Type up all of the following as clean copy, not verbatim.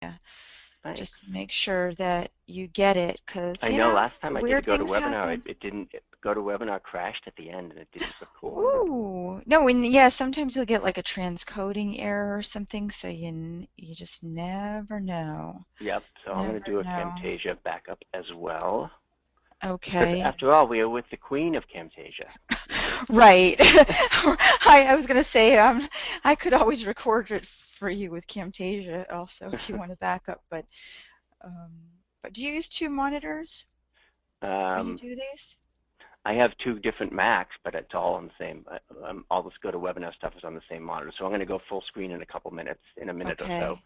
Yeah, Thanks. just to make sure that you get it, because, I you know know, last time I did a weird things GoToWebinar, happen. it didn't, GoToWebinar crashed at the end and it didn't record. Ooh, no, and yeah, sometimes you'll get like a transcoding error or something, so you just never know. Yep, so I'm going to Never do a know. Camtasia backup as well. Because Okay. after all, we are with the queen of Camtasia, you see? Right. I was gonna say I could always record it for you with Camtasia also if you want to back up, um, but do you use two monitors when you um, do these? I have two different Macs, but it's all on the same. All this GoToWebinar stuff is on the same monitor. So I'm going to go full screen in a couple minutes, in a minute or Okay.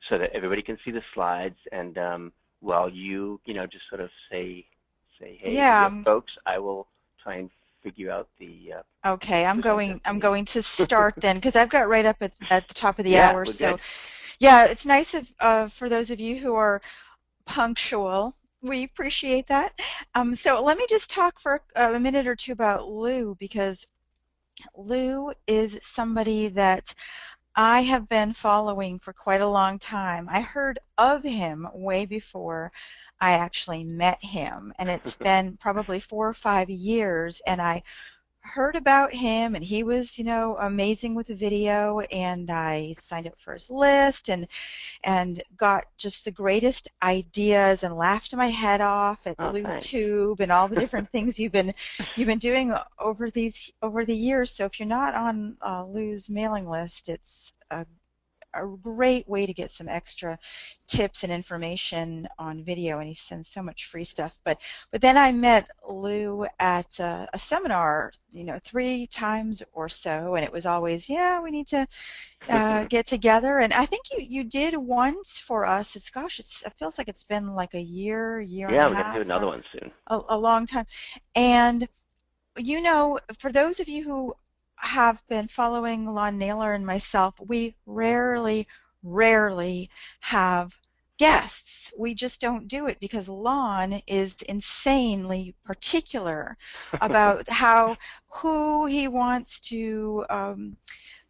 so that everybody can see the slides. And while you just sort of say hey to Yeah, your folks, I will try and figure out the okay. presenter I'm thingy. going to start then because I've got right up at the top of the Yeah, hour. we're So good. yeah, it's nice of for those of you who are punctual. We appreciate that. So let me just talk for a minute or two about Lou because Lou is somebody that I have been following for quite a long time. I heard of him way before I actually met him, and it's been probably 4 or 5 years, and I heard about him and he was, amazing with the video, and I signed up for his list and got just the greatest ideas and laughed my head off at Oh, thanks. LuTube and all the different things you've been doing over the years. So if you're not on Lou's mailing list, it's a great way to get some extra tips and information on video, and he sends so much free stuff. But then I met Lou at a seminar, 3 times or so, and it was always, yeah, we need to get together. And I think you did once for us. It feels like it's been like a year and a Yeah, we're going to do half, another one soon. a long time. And for those of you who have been following Lon Naylor and myself, we rarely have guests. We just don't do it because Lon is insanely particular about who he wants to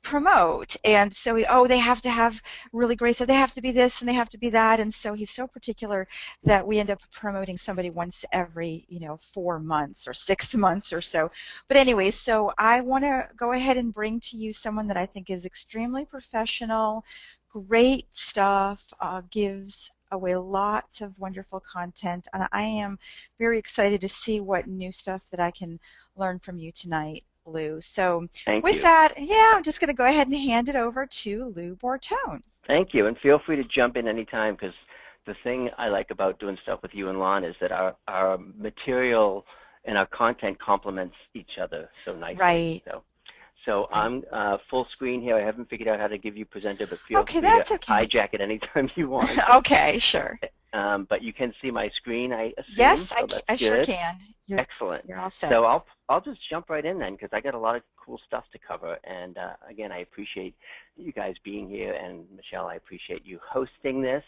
promote. And so they have to have really great, so they have to be this and they have to be that. And so he's so particular that we end up promoting somebody once every, 4 months or 6 months or so. But anyway, so I want to go ahead and bring to you someone that I think is extremely professional, great stuff, gives away lots of wonderful content. And I am very excited to see what new stuff that I can learn from you tonight, Lou. So Thank with you. that, yeah, I'm just going to go ahead and hand it over to Lou Bortone. Thank you, and feel free to jump in anytime because the thing I like about doing stuff with you and Lon is that our material and our content complements each other so nicely. Right, So right. I'm full screen here. I haven't figured out how to give you presenter, but feel Okay, free to that's okay. hijack it anytime you want. Okay, sure. But you can see my screen, I assume, Yes, so that's I sure good. can. Excellent. You're all set. So I'll just jump right in then because I got a lot of cool stuff to cover. And again, I appreciate you guys being here, and Michelle, I appreciate you hosting this.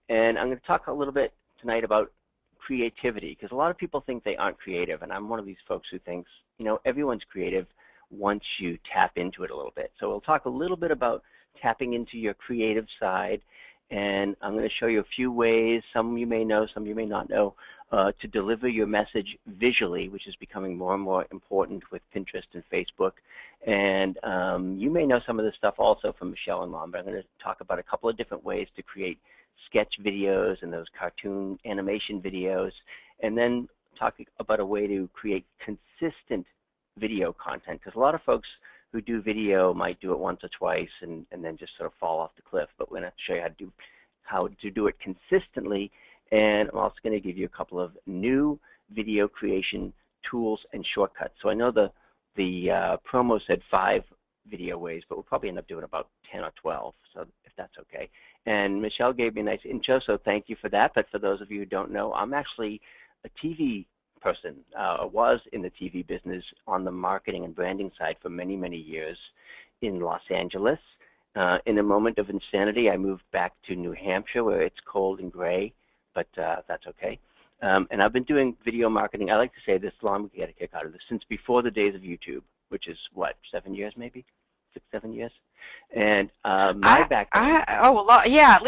And I'm going to talk a little bit tonight about creativity because a lot of people think they aren't creative, and I'm one of these folks who thinks everyone's creative once you tap into it a little bit. So we'll talk a little bit about tapping into your creative side, and I'm going to show you a few ways. Some you may know, some you may not know, to deliver your message visually, which is becoming more and more important with Pinterest and Facebook. And you may know some of this stuff also from Michelle and Lon, but I'm going to talk about a couple of different ways to create sketch videos and those cartoon animation videos, and then talk about a way to create consistent video content, because a lot of folks who do video might do it once or twice and then just sort of fall off the cliff. But we're going to show you how to do it consistently, and I'm also going to give you a couple of new video creation tools and shortcuts. So I know the promo said 5 video ways, but we'll probably end up doing about 10 or 12, so if that's okay. And Michelle gave me a nice intro, so thank you for that. But for those of you who don't know, I'm actually a TV person, was in the TV business on the marketing and branding side for many, many years in Los Angeles. In a moment of insanity, I moved back to New Hampshire where it's cold and gray, but that's okay. And I've been doing video marketing. I like to say this, Lon would get a kick out of this, since before the days of YouTube, which is what, 7 years maybe, 6, 7 years. And my background, oh, a lot. Yeah,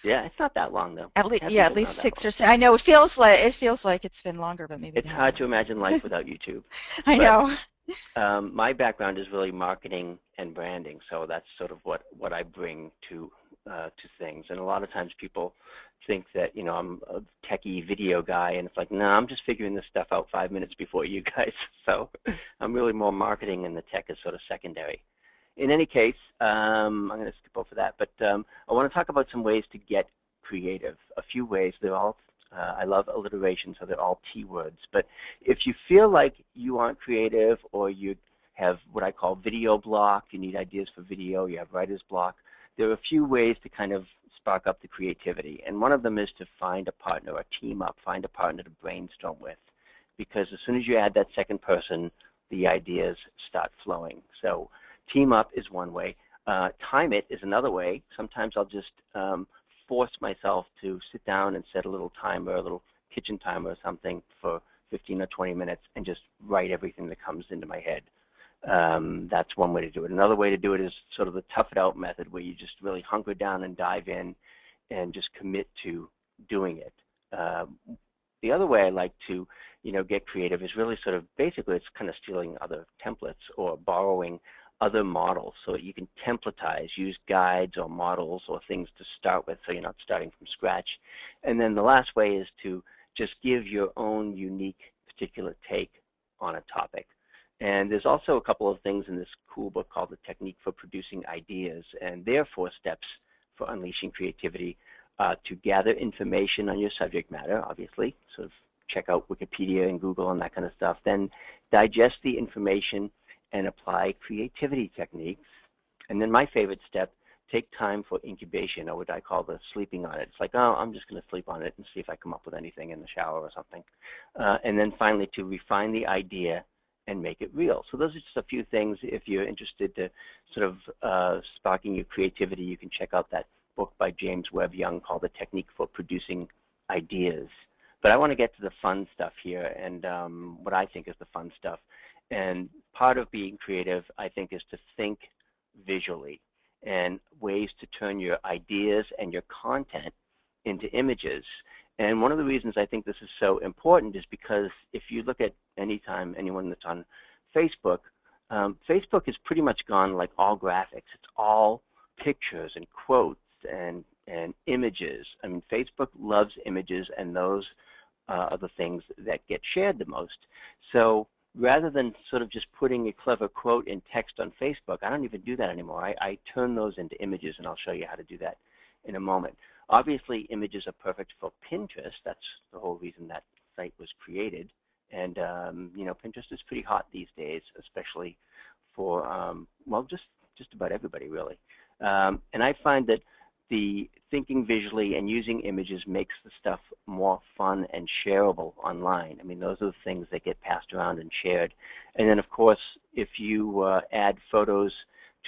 yeah, it's not that long though. It yeah, hasn't at been least that six long. or seven. I know it feels like it's been longer, but maybe it It's hard hasn't. to imagine life without YouTube. I But know. my background is really marketing and branding, so that's sort of what I bring to things. And a lot of times people think that I'm a techie video guy, and it's like, no, I'm just figuring this stuff out 5 minutes before you guys. So I'm really more marketing, and the tech is sort of secondary. In any case, I'm going to skip over that, but I want to talk about some ways to get creative. A few ways. They're all I love alliteration, so they're all T words. But if you feel like you aren't creative, or you have what I call video block, you need ideas for video, you have writer's block, there are a few ways to kind of spark up the creativity. And one of them is to find a partner, or team up, find a partner to brainstorm with. Because as soon as you add that second person, the ideas start flowing. So team up is one way. Time it is another way. Sometimes I'll just force myself to sit down and set a little timer, a little kitchen timer or something for 15 or 20 minutes, and just write everything that comes into my head. That's one way to do it. Another way to do it is sort of the tough it out method, where you just really hunker down and dive in and just commit to doing it. The other way I like to get creative is really sort of, basically it's kind of stealing other templates or borrowing other models, so that you can templatize, use guides or models or things to start with, so you're not starting from scratch. And then the last way is to just give your own unique particular take on a topic. And there's also a couple of things in this cool book called The Technique for Producing Ideas, and there are 4 steps for unleashing creativity. To gather information on your subject matter, obviously, sort of check out Wikipedia and Google and that kind of stuff. Then digest the information and apply creativity techniques. And then my favorite step, take time for incubation, or what I call the sleeping on it. It's like, oh, I'm just going to sleep on it and see if I come up with anything in the shower or something. And then finally, to refine the idea and make it real. So those are just a few things. If you're interested to sort of sparking your creativity, you can check out that book by James Webb Young called The Technique for Producing Ideas. But I want to get to the fun stuff here, and what I think is the fun stuff. And part of being creative, I think, is to think visually, and ways to turn your ideas and your content into images. And one of the reasons I think this is so important is because if you look at anyone that's on Facebook, Facebook has pretty much gone like all graphics. It's all pictures and quotes and images. I mean, Facebook loves images, and those are the things that get shared the most. So rather than sort of just putting a clever quote in text on Facebook, I don't even do that anymore. I turn those into images, and I'll show you how to do that in a moment. Obviously, images are perfect for Pinterest. That's the whole reason that site was created. And, Pinterest is pretty hot these days, especially for, well, just about everybody, really. And I find that the thinking visually and using images makes the stuff more fun and shareable online. I mean, those are the things that get passed around and shared. And then, of course, if you add photos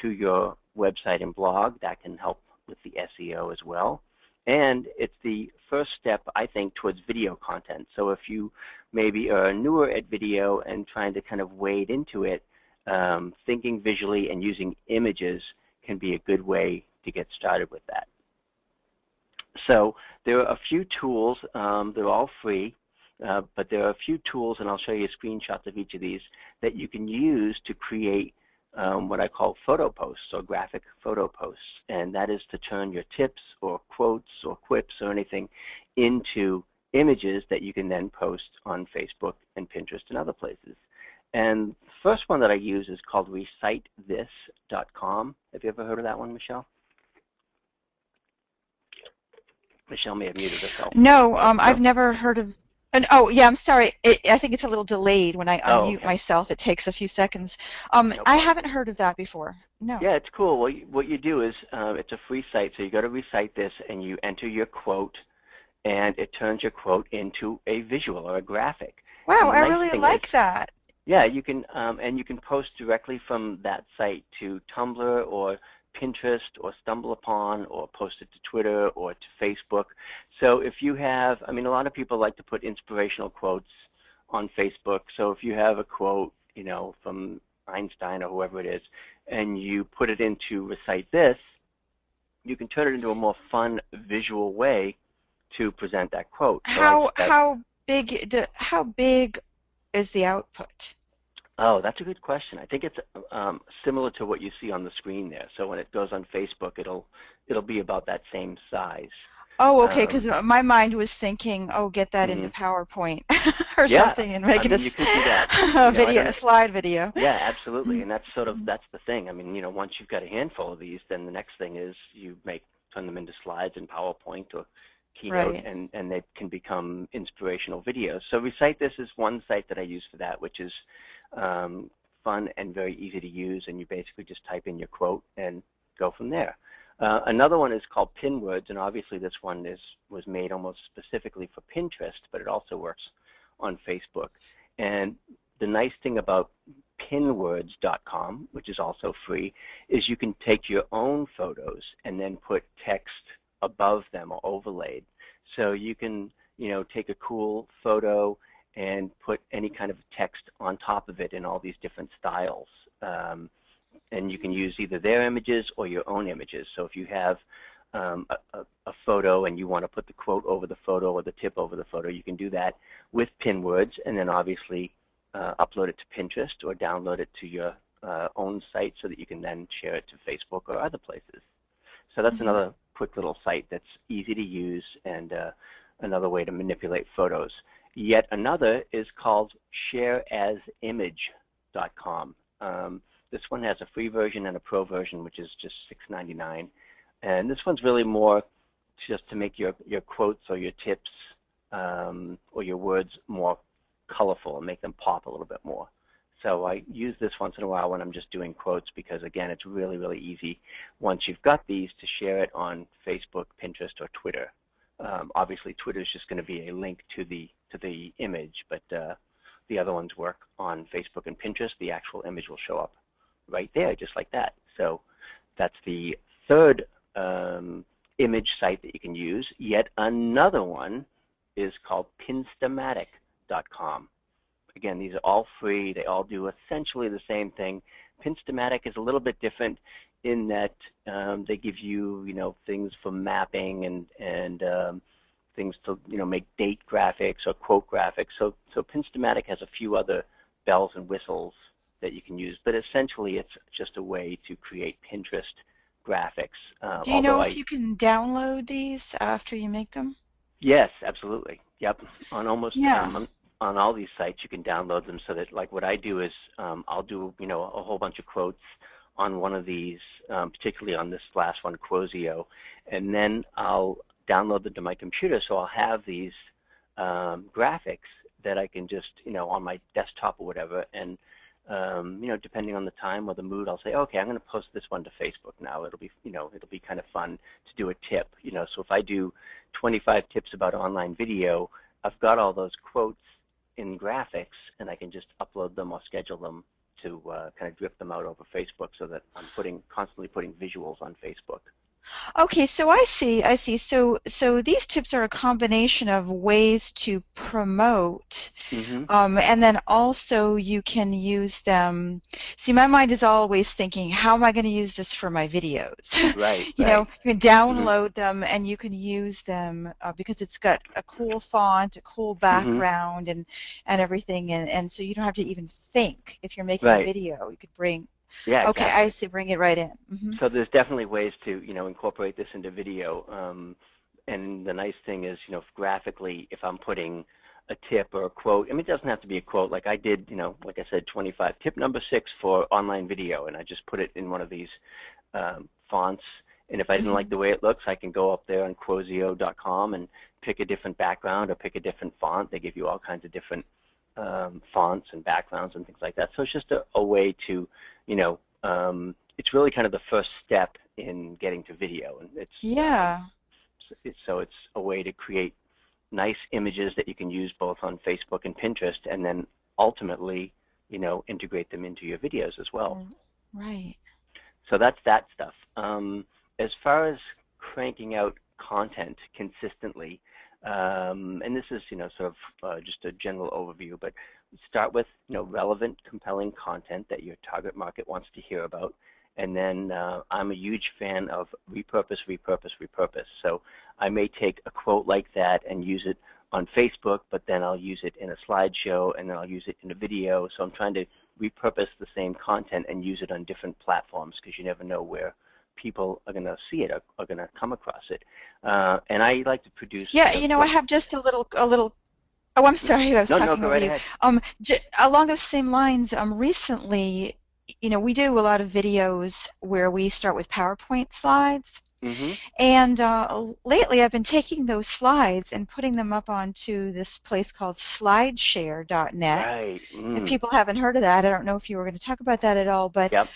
to your website and blog, that can help with the SEO as well. And it's the first step, I think, towards video content. So if you maybe are newer at video and trying to kind of wade into it, thinking visually and using images can be a good way to get started with that. So there are a few tools. They're all free, but there are a few tools, and I'll show you screenshots of each of these, that you can use to create what I call photo posts, or graphic photo posts. And that is to turn your tips or quotes or quips or anything into images that you can then post on Facebook and Pinterest and other places. And the first one that I use is called recitethis.com. Have you ever heard of that one, Michelle? Michelle may have muted herself. No, No? I've never heard of. And oh, yeah, I'm sorry. I think it's a little delayed when I Oh, unmute okay. myself. It takes a few seconds. No I problem. haven't heard of that before. No. Yeah, it's cool. Well, what you do is it's a free site, so you go to Recite This, and you enter your quote, and it turns your quote into a visual or a graphic. Wow, And the I nice really thing is, like that. yeah, you can and you can post directly from that site to Tumblr or Pinterest or stumble upon or post it to Twitter or to Facebook. So if you have, I mean, a lot of people like to put inspirational quotes on Facebook. So if you have a quote, from Einstein or whoever it is, and you put it into Recite This, you can turn it into a more fun visual way to present that quote. So I How just have, how big is the output? oh, that's a good question. I think it's similar to what you see on the screen there. So when it goes on Facebook, it'll be about that same size. Oh, okay, Um, because my mind was thinking, oh, get that into mhm. PowerPoint or Yeah, something and I make it mean, you could do that. a I video, a don't. slide video. Yeah, absolutely, Mhm. and that's the thing. I mean, once you've got a handful of these, then the next thing is you turn them into slides in PowerPoint or Keynote, Right. and they can become inspirational videos. So Recite This is one site that I use for that, which is um, fun and very easy to use, and you basically just type in your quote and go from there. Another one is called Pinwords, and obviously this one was made almost specifically for Pinterest, but it also works on Facebook. And the nice thing about pinwords.com, which is also free, is you can take your own photos and then put text above them or overlaid. So you can, take a cool photo and put any kind of text on top of it in all these different styles. And you can use either their images or your own images. So if you have a photo and you want to put the quote over the photo or the tip over the photo, you can do that with Pinwords, and then obviously upload it to Pinterest or download it to your own site so that you can then share it to Facebook or other places. So that's Hmm. another quick little site that's easy to use and another way to manipulate photos. Yet another is called shareasimage.com. This one has a free version and a pro version, which is just $6.99. And this one's really more just to make your quotes or your tips or your words more colorful and make them pop a little bit more. So I use this once in a while when I'm just doing quotes because, again, it's really, really easy once you've got these to share it on Facebook, Pinterest, or Twitter. Obviously, Twitter is just going to be a link to the image, but the other ones work on Facebook and Pinterest. The actual image will show up right there, just like that. So that's the third image site that you can use. Yet another one is called pinstamatic.com. Again, these are all free. They all do essentially the same thing. Pinstamatic is a little bit different in that they give you, things for mapping and things to, make date graphics or quote graphics. So Pinstamatic has a few other bells and whistles that you can use, but essentially it's just a way to create Pinterest graphics. Do you Although know if you can download these after you make them? yes, absolutely. Yep. On almost Yeah. on all these sites, you can download them so that, like, what I do is I'll do a whole bunch of quotes on one of these, particularly on this last one, Quozio, and then I'll download them to my computer. So I'll have these graphics that I can just on my desktop or whatever, and depending on the time or the mood, I'll say, okay, I'm going to post this one to Facebook now. It'll be it'll be kind of fun to do a tip. So if I do 25 tips about online video, I've got all those quotes in graphics, and I can just upload them or schedule them to kind of drip them out over Facebook so that I'm constantly putting visuals on Facebook. Okay, so I see. So these tips are a combination of ways to promote. Mm-hmm. And then also you can use them. See, my mind is always thinking, how am I going to use this for my videos? Right, right. You can Mm-hmm. download them and you can use them because it's got a cool font, a cool Mm-hmm. background, and everything. And so you don't have to even think if you're making a Right. video. You could bring, Yeah, okay, I exactly. see, bring it right in. Hmm. So there's definitely ways to incorporate this into video. And the nice thing is, graphically, if I'm putting a tip or a quote, I mean, it doesn't have to be a quote. Like I did, like I said, 25 tip number 6 for online video, and I just put it in one of these fonts. And if I didn't like Hmm. the way it looks, I can go up there on Quozio.com and pick a different background or pick a different font. They give you all kinds of different fonts and backgrounds and things like that. So it's just a way to, it's really kind of the first step in getting to video, and Yeah. it's a way to create nice images that you can use both on Facebook and Pinterest, and then ultimately, integrate them into your videos as well. r- Right. So that's that stuff. As far as cranking out content consistently, and this is sort of just a general overview, but start with relevant, compelling content that your target market wants to hear about, and then I'm a huge fan of repurpose, repurpose, repurpose. So I may take a quote like that and use it on Facebook, but then I'll use it in a slideshow, and then I'll use it in a video. So I'm trying to repurpose the same content and use it on different platforms because you never know where people are going to see it or are going to come across it. And I like to produce, Yeah, I one. have just a little. Oh, I'm sorry, I was No, no, talking go over right you. ahead. Along those same lines, recently, we do a lot of videos where we start with PowerPoint slides. Mm-hmm. And lately, I've been taking those slides and putting them up onto this place called slideshare.net. Right. If people haven't heard of that, I don't know if you were going to talk about that at all, but Yep.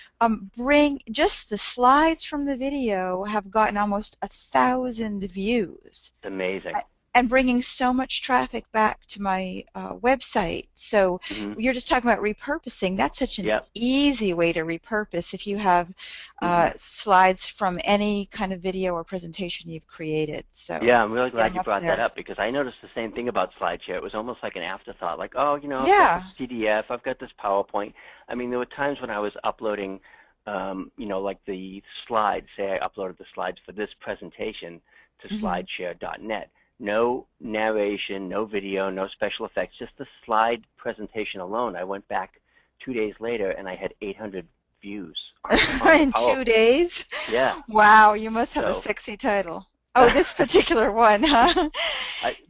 bring just the slides from the video have gotten almost 1,000 views It's amazing. and bringing so much traffic back to my website. So Mm-hmm. you're just talking about repurposing. That's such an Yep. easy way to repurpose if you have Mm-hmm. slides from any kind of video or presentation you've created. Yeah, So I'm really get glad them you up brought that there. up because I noticed the same thing about SlideShare. It was almost like an afterthought, like, oh, I've got this Yeah. PDF, I've got this PowerPoint. I mean, there were times when I was uploading, like the slides. Say I uploaded the slides for this presentation to Hmm. slideshare.net. No narration, no video, no special effects, just the slide presentation alone. I went back 2 days later and I had 800 views on the In two PowerPoint. days? Yeah, Wow, you must have a so. sexy title. Oh, this particular one, huh?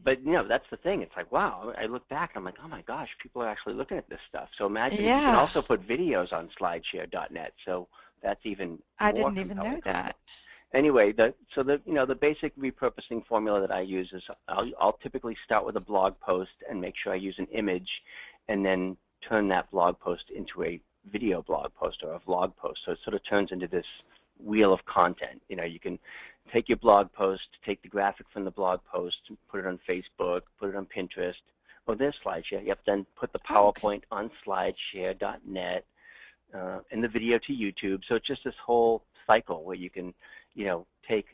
But that's the thing. It's like, wow. I look back and I'm like, oh my gosh, people are actually looking at this stuff. So imagine you can Yeah, also put videos on slideshare.net. So that's even I more didn't even compelling know content. that. Anyway, the basic repurposing formula that I use is I'll typically start with a blog post and make sure I use an image, and then turn that blog post into a video blog post or a vlog post. So it sort of turns into this wheel of content. You can take your blog post, take the graphic from the blog post, put it on Facebook, put it on Pinterest. Oh, there's SlideShare. Yep. Then put the Oh, okay. PowerPoint on SlideShare.net, and the video to YouTube. So it's just this whole cycle where you can, take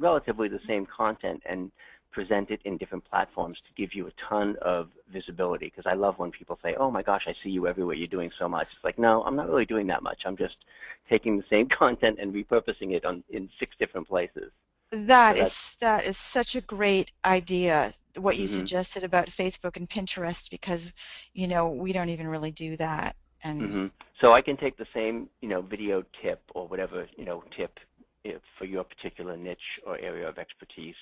relatively the same content and present it in different platforms to give you a ton of visibility. Because I love when people say, "Oh my gosh, I see you everywhere. You're doing so much." It's like, no, I'm not really doing that much. I'm just taking the same content and repurposing it in 6 different places. So that's. That is such a great idea, what you Hmm. suggested about Facebook and Pinterest, because, we don't even really do that. And Hmm. So I can take the same, video tip or whatever, tip for your particular niche or area of expertise,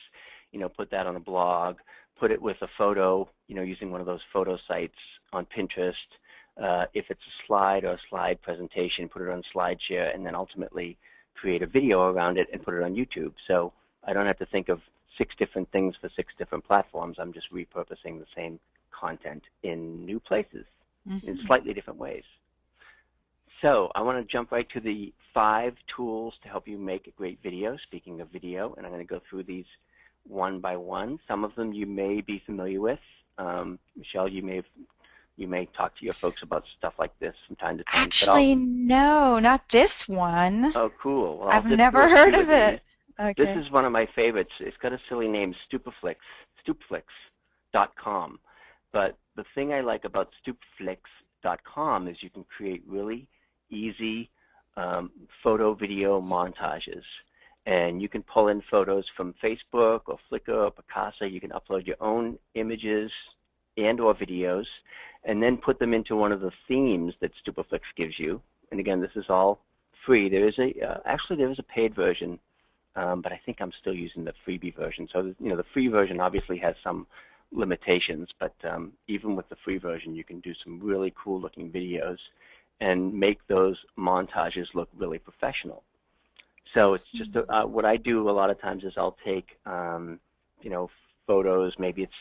put that on a blog, put it with a photo, using one of those photo sites on Pinterest. If it's a slide or a slide presentation, put it on SlideShare, and then ultimately create a video around it and put it on YouTube. So I don't have to think of 6 different things for 6 different platforms. I'm just repurposing the same content in new places in mhm. slightly different ways. So I want to jump right to the 5 tools to help you make a great video. Speaking of video, and I'm going to go through these one by one. Some of them you may be familiar with. Michelle, you may talk to your folks about stuff like this from time to time. But Actually, no, not this one. oh, cool. Well, I'll I've zip through never a heard few of of these. it. This Okay. is one of my favorites. It's got a silly name, Stupeflix.com. But the thing I like about Stupeflix.com is you can create really easy photo video montages. And you can pull in photos from Facebook or Flickr or Picasa. You can upload your own images and or videos, and then put them into one of the themes that Stupeflix gives you. And again, this is all free. There is a paid version, but I think I'm still using the freebie version. So the free version obviously has some limitations, but even with the free version, you can do some really cool looking videos and make those montages look really professional. So it's just what I do a lot of times is I'll take, you know, photos. Maybe it's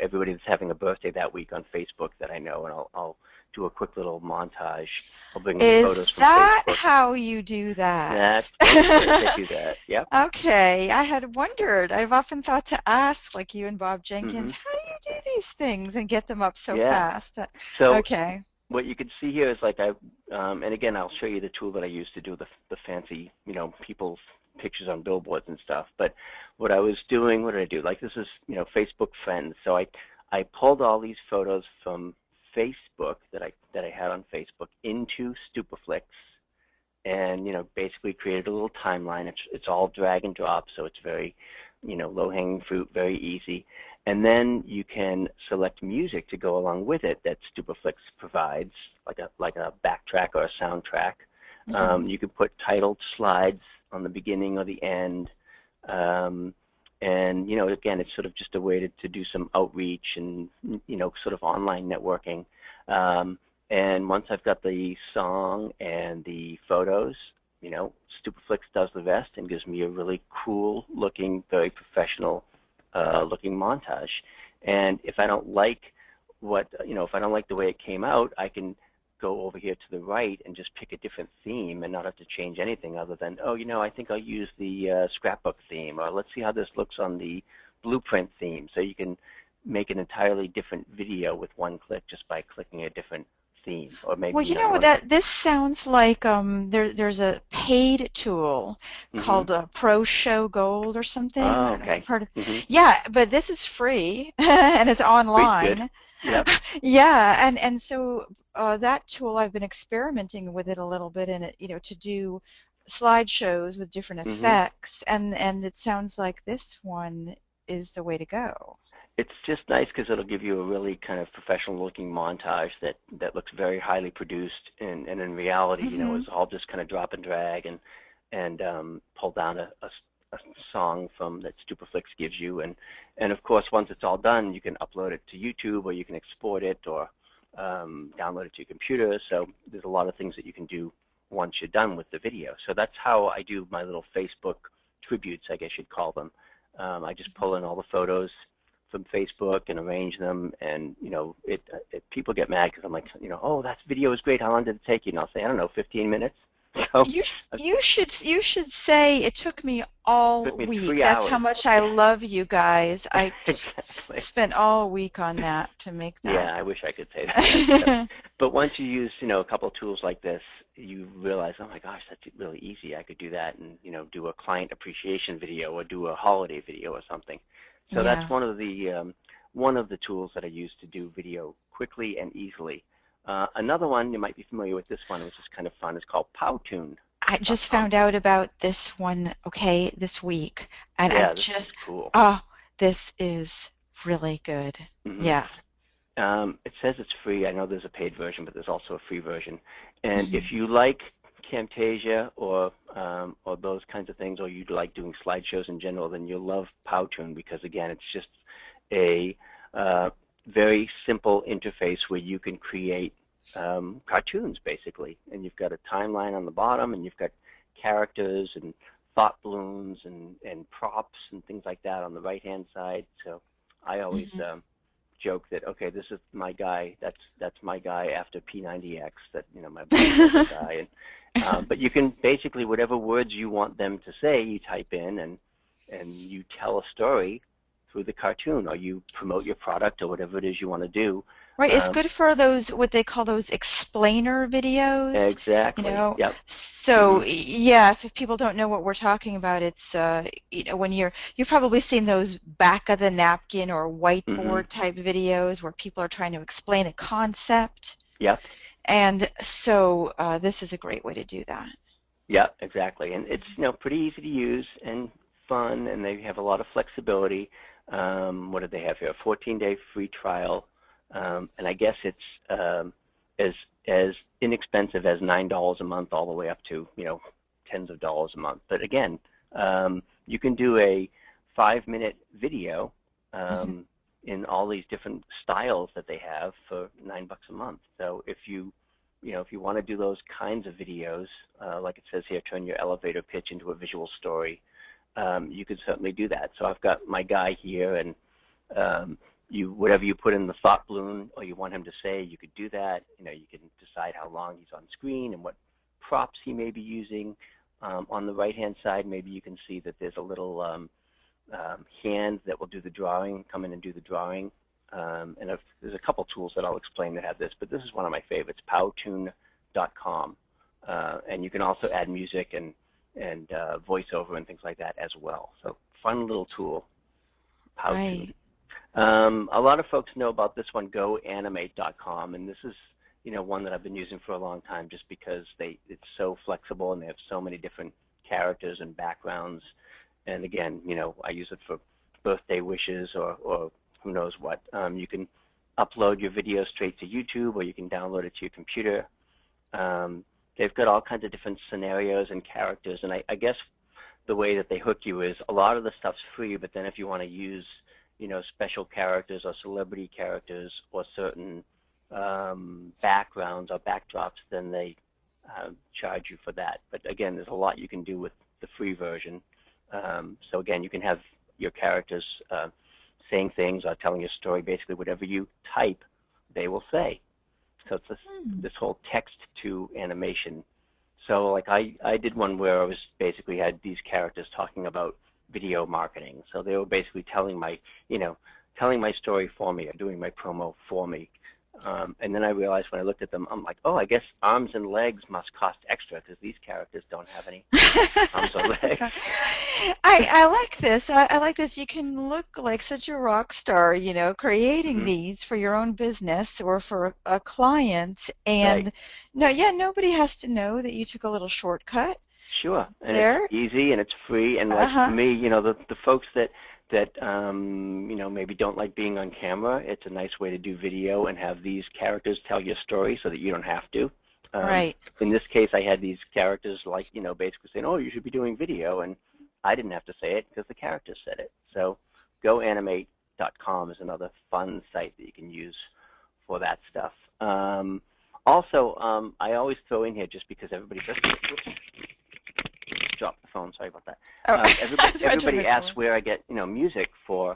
everybody that's having a birthday that week on Facebook that I know, and I'll do a quick little montage. I'll bring in the photos Is from that Facebook. how you do that? That's one of the ways I do that. Yep. Okay, I had wondered. I've often thought to ask, like you and Bob Jenkins, Hmm. how do you do these things and get them up so Yeah. fast? So Okay. what you can see here is like and again, I'll show you the tool that I use to do the fancy, people's pictures on billboards and stuff. But what I was doing, what did I do? Like this is, Facebook Friends. So I pulled all these photos from Facebook that I had on Facebook into Stupaflix, and basically created a little timeline. It's all drag and drop, so it's very, low hanging fruit, very easy. And then you can select music to go along with it that Stupaflix provides, like a backtrack or a soundtrack. Hmm. You can put titled slides on the beginning or the end. And again, it's sort of just a way to do some outreach and sort of online networking. And once I've got the song and the photos, Stupaflix does the rest and gives me a really cool looking, very professional looking montage. And if I don't like if I don't like the way it came out, I can go over here to the right and just pick a different theme and not have to change anything other than, I think I'll use the scrapbook theme, or let's see how this looks on the blueprint theme. So you can make an entirely different video with one click just by clicking a different theme, or maybe Well, you want. that this sounds like there's a paid tool Mhm. called Pro Show Gold or something. I Oh, don't know if okay. you've heard of. Mhm. Yeah, but this is free and it's Free's good. online. Yep. Yeah, and so that tool I've been experimenting with it a little bit in it, to do slideshows with different Mhm. effects, and it sounds like this one is the way to go. It's just nice because it'll give you a really kind of professional looking montage that looks very highly produced, and in reality, Hmm. is all just kind of drop and drag and pull down a song from that Stupaflix gives you, and of course once it's all done, you can upload it to YouTube, or you can export it, or download it to your computer. So there's a lot of things that you can do once you're done with the video. So that's how I do my little Facebook tributes, I guess you'd call them. I just pull in all the photos from Facebook and arrange them, and people get mad because I'm like, oh, that video is great. How long did it take you? And I'll say, I don't know, 15 minutes. So it You should say it took me took all me week. three That's how hours. much I love you guys. I Exactly. spent all week on that to make Yeah, that. I wish I could say that. So, but once you use, a couple of tools like this, you realize, oh my gosh, that's really easy. I could do that and, do a client appreciation video or do a holiday video or something. So that's Yeah. one of the tools that I use to do video quickly and easily. Another one, you might be familiar with this one, which is kind of fun, is called I just powtoon.com. found out about this one, okay, this week, and I Yeah, this is just, cool. oh, this is really good. Hmm. Yeah. It says it's free. I know there's a paid version, but there's also a free version. And if Hmm. you like Camtasia or those kinds of things, or you like doing slideshows in general, then you'll love Powtoon because again, it's just a very simple interface where you can create cartoons basically, and you've got a timeline on the bottom, and you've got characters and thought balloons and props and things like that on the right hand side. So I always Hmm. joke that okay, this is my guy. That's my guy after P90X. That my favorite guy. And but you can basically whatever words you want them to say, you type in and you tell a story through the cartoon, or you promote your product or whatever it is you want to do. Right, it's Um, good for those what they call those explainer videos, you exactly. know. Yep. So Mhm. yeah, if people don't know what we're talking about, it's when you've probably seen those back of the napkin or Mhm. whiteboard type videos where people are trying to explain a concept. Yep. And so this is a great way to do that. Yep. Exactly. And it's pretty easy to use and fun, and they have a lot of flexibility. What did they have here? A 14-day free trial, and I guess it's as as inexpensive as $9 a month, all the way up to tens of dollars a month. But again, you can do a 5-minute video Hmm. um, in all these different styles that they have for $9 a month. So if you want to do those kinds of videos, like it says here, turn your elevator pitch into a visual story, you can certainly do that. So I've got my guy here, and whatever you put in the thought balloon or you want him to say, you could do that. You can decide how long he's on screen and what props he may be using. On the right-hand side, maybe you can see that there's a little hand that will do the drawing, come in and do the drawing. and there's a couple tools that I'll explain that have this, but this is one of my favorites, powtune.com. And you can also add music and voiceover and things like that as well. So fun little tool, Powtune. Right. A lot of folks know about this one, goanimate.com, and this is one that I've been using for a long time just because it's so flexible and they have so many different characters and backgrounds. And again, I use it for birthday wishes or who knows what. You can upload your video straight to YouTube, or you can download it to your computer. They've got all kinds of different scenarios and characters, and I guess the way that they hook you is a lot of the stuff's free, but then if you want to use special characters or celebrity characters or certain backgrounds or backdrops, then they charge you for that. But again, there's a lot you can do with the free version. So again, you can have your characters saying things or telling a story. Basically, whatever you type, they will say. So it's this whole text to animation. So like I did one where I was basically had these characters talking about video marketing. So they were basically telling my story for me or doing my promo for me. And then I realized when I looked at them, I'm like, oh, I guess arms and legs must cost extra because these characters don't have any arms or legs. I like this. I like this. You can look like such a rock star, creating Mm-hmm. these for your own business or for a client. Right. And no, yeah, nobody has to know that you took a little shortcut Sure, and it's there. easy and it's free. And like for Uh-huh. me, the folks that maybe don't like being on camera, it's a nice way to do video and have these characters tell your story so that you don't have to. Right. In this case, I had these characters like basically saying, "Oh, you should be doing video," and I didn't have to say it because the characters said it. So, goanimate.com is another fun site that you can use for that stuff. Also, I always throw in here just because everybody says, drop the phone. Sorry about that. Oh, Everybody asks where I get music for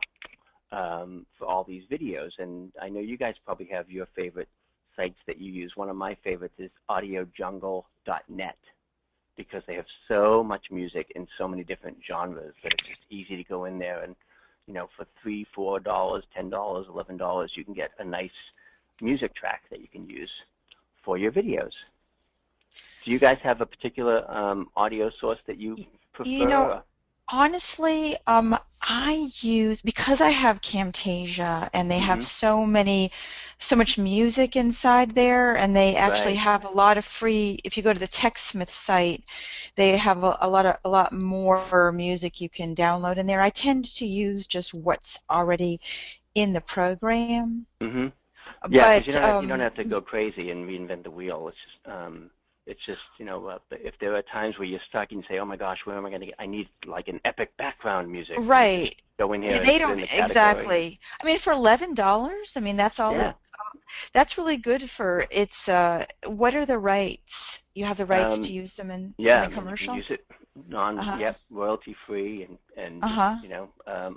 all these videos, and I know you guys probably have your favorite sites that you use. One of my favorites is audiojungle.net because they have so much music in so many different genres that it's just easy to go in there and for $3, $4, $10, $11, you can get a nice music track that you can use for your videos. Do you guys have a particular audio source that you You know, prefer? honestly, I use because I have Camtasia and they have Mm-hmm. so much music inside there, and they actually Right. have a lot of free. If you go to the TechSmith site, they have a lot more music you can download in there. I tend to use just what's already in the program, Mm-hmm. Yeah, because but you don't have to go crazy and reinvent the wheel. It's just if there are times where you're stuck and you say, oh my gosh, where am I going to get? I need like an epic background music. You just right, go in here and they put don't in the category. exactly. I mean, for $11, I mean that's all it Yeah. That's really good for it's what are the rights? You have the rights to Um, use them in yeah, I something mean you can commercial? use it Uh-huh. royalty free and just Uh-huh.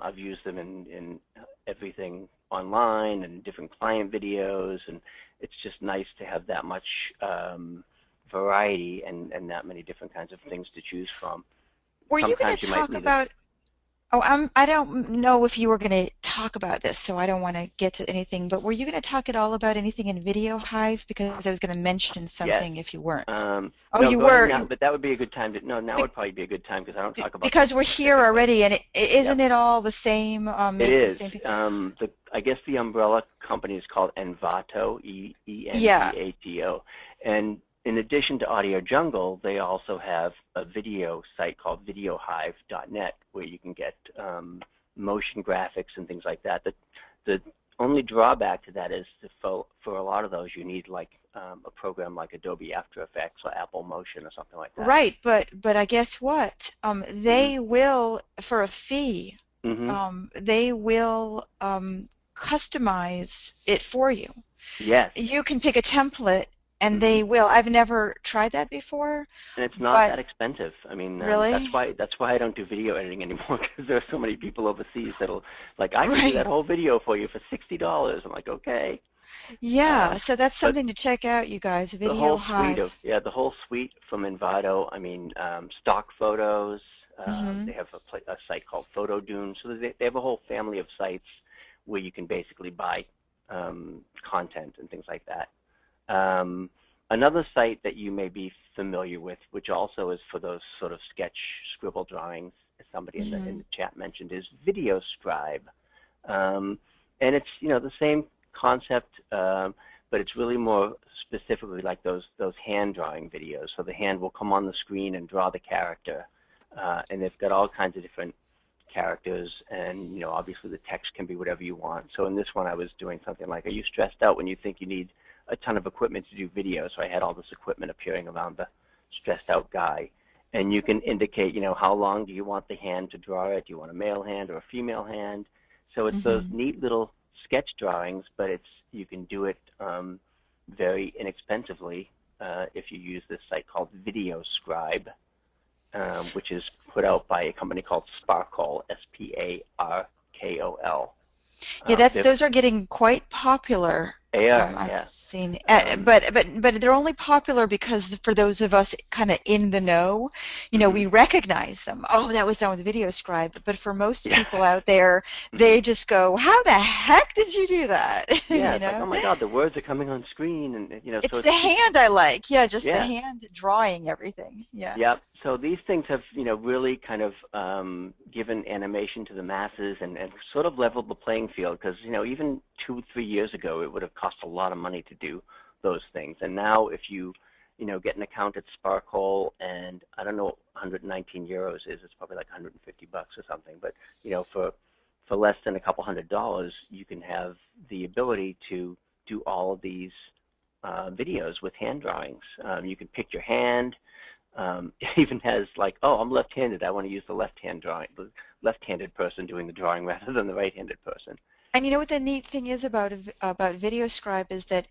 I've used them in everything online and different client videos, and it's just nice to have that much variety and that many different kinds of things to choose from. Were you going Sometimes to you might talk need a about I don't know if you were going to talk about this, so I don't want to get to anything, but were you going to talk at all about anything in Video Hive? Because I was going to mention yes. something if you weren't. Oh, No, you go ahead were. now, but that would be a good time to, no, now Be- would probably be a good time because I don't talk about because things we're here specifically. already, and Yep. isn't it all the same? It Make the is. same. I guess the umbrella company is called Envato, Yeah. Envato. And in addition to Audio Jungle, they also have a video site called videohive.net where you can get motion graphics and things like that. The only drawback to that is for a lot of those you need like a program like Adobe After Effects or Apple Motion or something like that. Right, but I guess what? Mm-hmm. They will, for a fee, Mm-hmm. they will customize it for you. Yes. You can pick a template, and Mm-hmm. they will. I've never tried that before, And it's not but that expensive. I mean, really, that's why I don't do video editing anymore because there are so many people overseas that'll like I can do that right? whole video for you for $60. I'm like, okay, Yeah, so that's but something to check out, you guys. the Video whole suite of Hive. the whole suite from Envato. I mean, stock photos. Hmm. They have a site called Photo Dune. So they have a whole family of sites where you can basically buy content and things like that. Another site that you may be familiar with, which also is for those sort of sketch scribble drawings, as somebody in Hmm. the chat mentioned, is VideoScribe. And it's the same concept, but it's really more specifically like those hand drawing videos. So the hand will come on the screen and draw the character, and they've got all kinds of different characters, and obviously the text can be whatever you want. So in this one, I was doing something like, "Are you stressed out when you think you need a ton of equipment to do video?" So I had all this equipment appearing around the stressed out guy, and you can indicate, how long do you want the hand to draw it? Do you want a male hand or a female hand? So it's those Hmm. neat little sketch drawings, but you can do it very inexpensively if you use this site called VideoScribe, which is put out by a company called Sparkle, Sparkol. Yeah, They're those are getting quite popular. AR, I've yeah. seen, Um, but they're only popular because for those of us kind of in the know, hmm we recognize them. Oh, that was done with VideoScribe. But for most Yeah. people out there, hmm they just go, "How the heck did you do that?" Yeah, You it's like, oh know? my God, the words are coming on screen, and so It's the it's hand I like. Yeah, just the yeah. hand drawing everything. Yeah. Yep. So these things have, really kind of given animation to the masses and sort of leveled the playing field because, even 2, 3 years ago, it would have cost a lot of money to do those things. And now if you, get an account at Sparkle, and I don't know what 119 euros is, it's probably like 150 bucks or something. But, for less than a couple $100, you can have the ability to do all of these videos with hand drawings. You can pick your hand. It even has like, oh, I'm left-handed. I want to use the the left-handed person doing the drawing rather than the right-handed person. And you know what the neat thing is about VideoScribe is that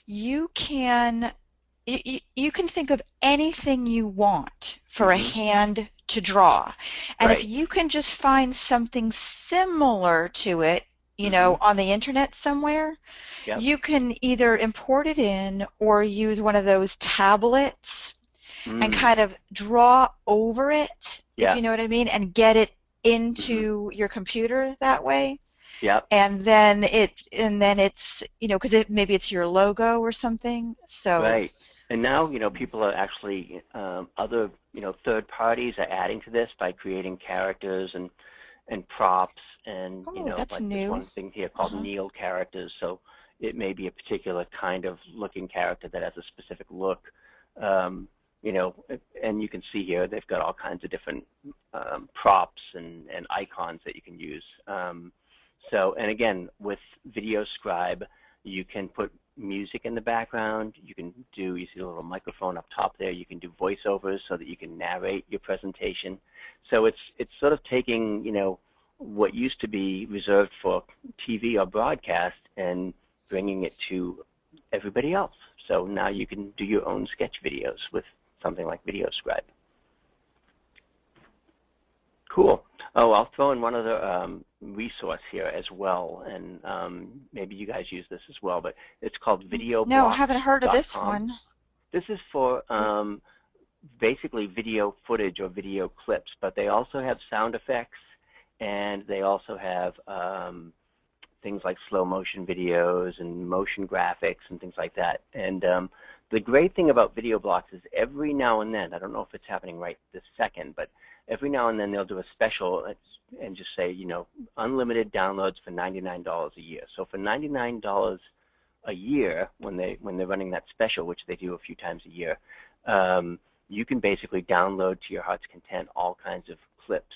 you can you can think of anything you want for a hmm hand to draw. And if Right. you can just find something similar to it, hmm on the internet somewhere, Yep. you can either import it in or use one of those tablets and Mm. kind of draw over it, if Yeah. you know what I mean, and get it hmm into your computer that way. Yep. And then it's because maybe it's your logo or something. So, Right. And now, people are actually other, third parties are adding to this by creating characters and props and, oh, that's like this new. one thing here called Uh-huh. Neil characters. So it may be a particular kind of looking character that has a specific look. Um, and you can see here they've got all kinds of different props and icons that you can use. And again, with VideoScribe, you can put music in the background. You see a little microphone up top there. You can do voiceovers so that you can narrate your presentation. So it's sort of taking, what used to be reserved for TV or broadcast and bringing it to everybody else. So now you can do your own sketch videos with something like VideoScribe. Cool. Oh, I'll throw in one other resource here as well, and maybe you guys use this as well, but it's called No, I haven't heard of this videoblocks.com. one. This is for Yeah. basically video footage or video clips, but they also have sound effects, and they also have things like slow motion videos and motion graphics and things like that. And the great thing about Video Blocks is every now and then, I don't know if it's happening right this second, but every now and then they'll do a special and just say, unlimited downloads for $99 a year. So for $99 a year, when they're running that special, which they do a few times a year, you can basically download to your heart's content all kinds of clips,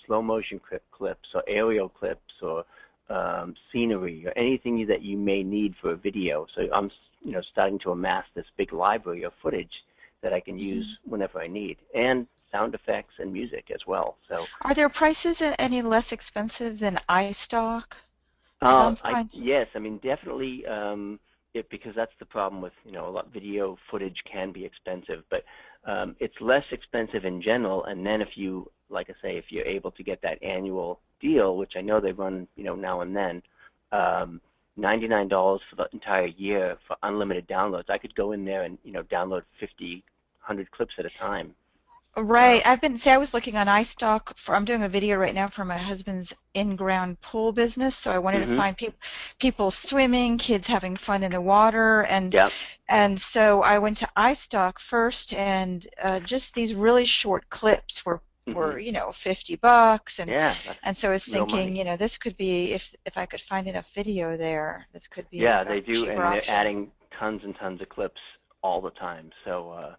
slow motion clips or aerial clips or scenery or anything that you may need for a video. So I'm starting to amass this big library of footage that I can use Mhm. whenever I need, and sound effects and music as well. So Are their prices any less expensive than iStock? Because I'm fine. yes, I mean definitely because that's the problem with a lot video footage can be expensive, but it's less expensive in general. And then if you, like I say, if you're able to get that annual deal, which I know they run now and then, $99 for the entire year for unlimited downloads. I could go in there and download 50, 100 clips at a time. Right. I was looking on iStock I'm doing a video right now for my husband's in-ground pool business. So I wanted to Mm-hmm. find people swimming, kids having fun in the water. Yep. And so I went to iStock first and just these really short clips Mm-hmm. were, $50. Yeah, that's And so I was real thinking, money. this could be, if I could find enough video there, this could be Yeah, a they do, cheaper and they're option. adding tons and tons of clips all the time. So, I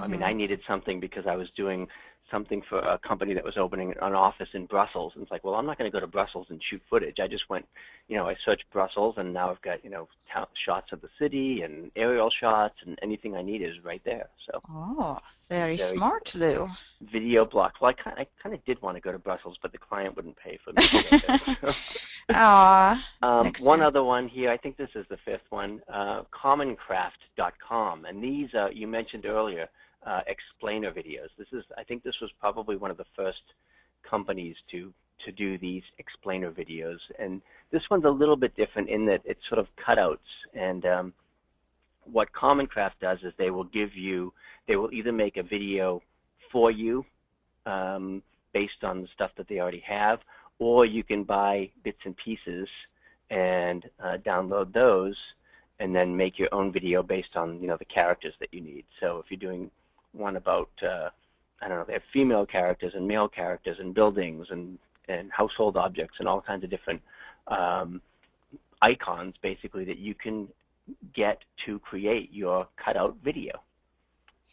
mean, I Hmm. needed something because I was doing something for a company that was opening an office in Brussels, and it's like, well, I'm not going to go to Brussels and shoot footage. I just went, I searched Brussels, and now I've got, shots of the city and aerial shots, and anything I need is right there. So Oh, it was very very smart, Lou. video block. Well, I kind of did want to go to Brussels, but the client wouldn't pay for me to go there. Aw, next One time. other one here, I think this is the fifth one, commoncraft.com. And these, you mentioned earlier, explainer videos. I think this was probably one of the first companies to do these explainer videos. And this one's a little bit different in that it's sort of cutouts. And what Commoncraft does is they will either make a video for you based on the stuff that they already have, or you can buy bits and pieces and download those, and then make your own video based on the characters that you need. So if you're doing one about I don't know, they have female characters and male characters and buildings and household objects and all kinds of different um, icons, basically, that you can get to create your cutout video.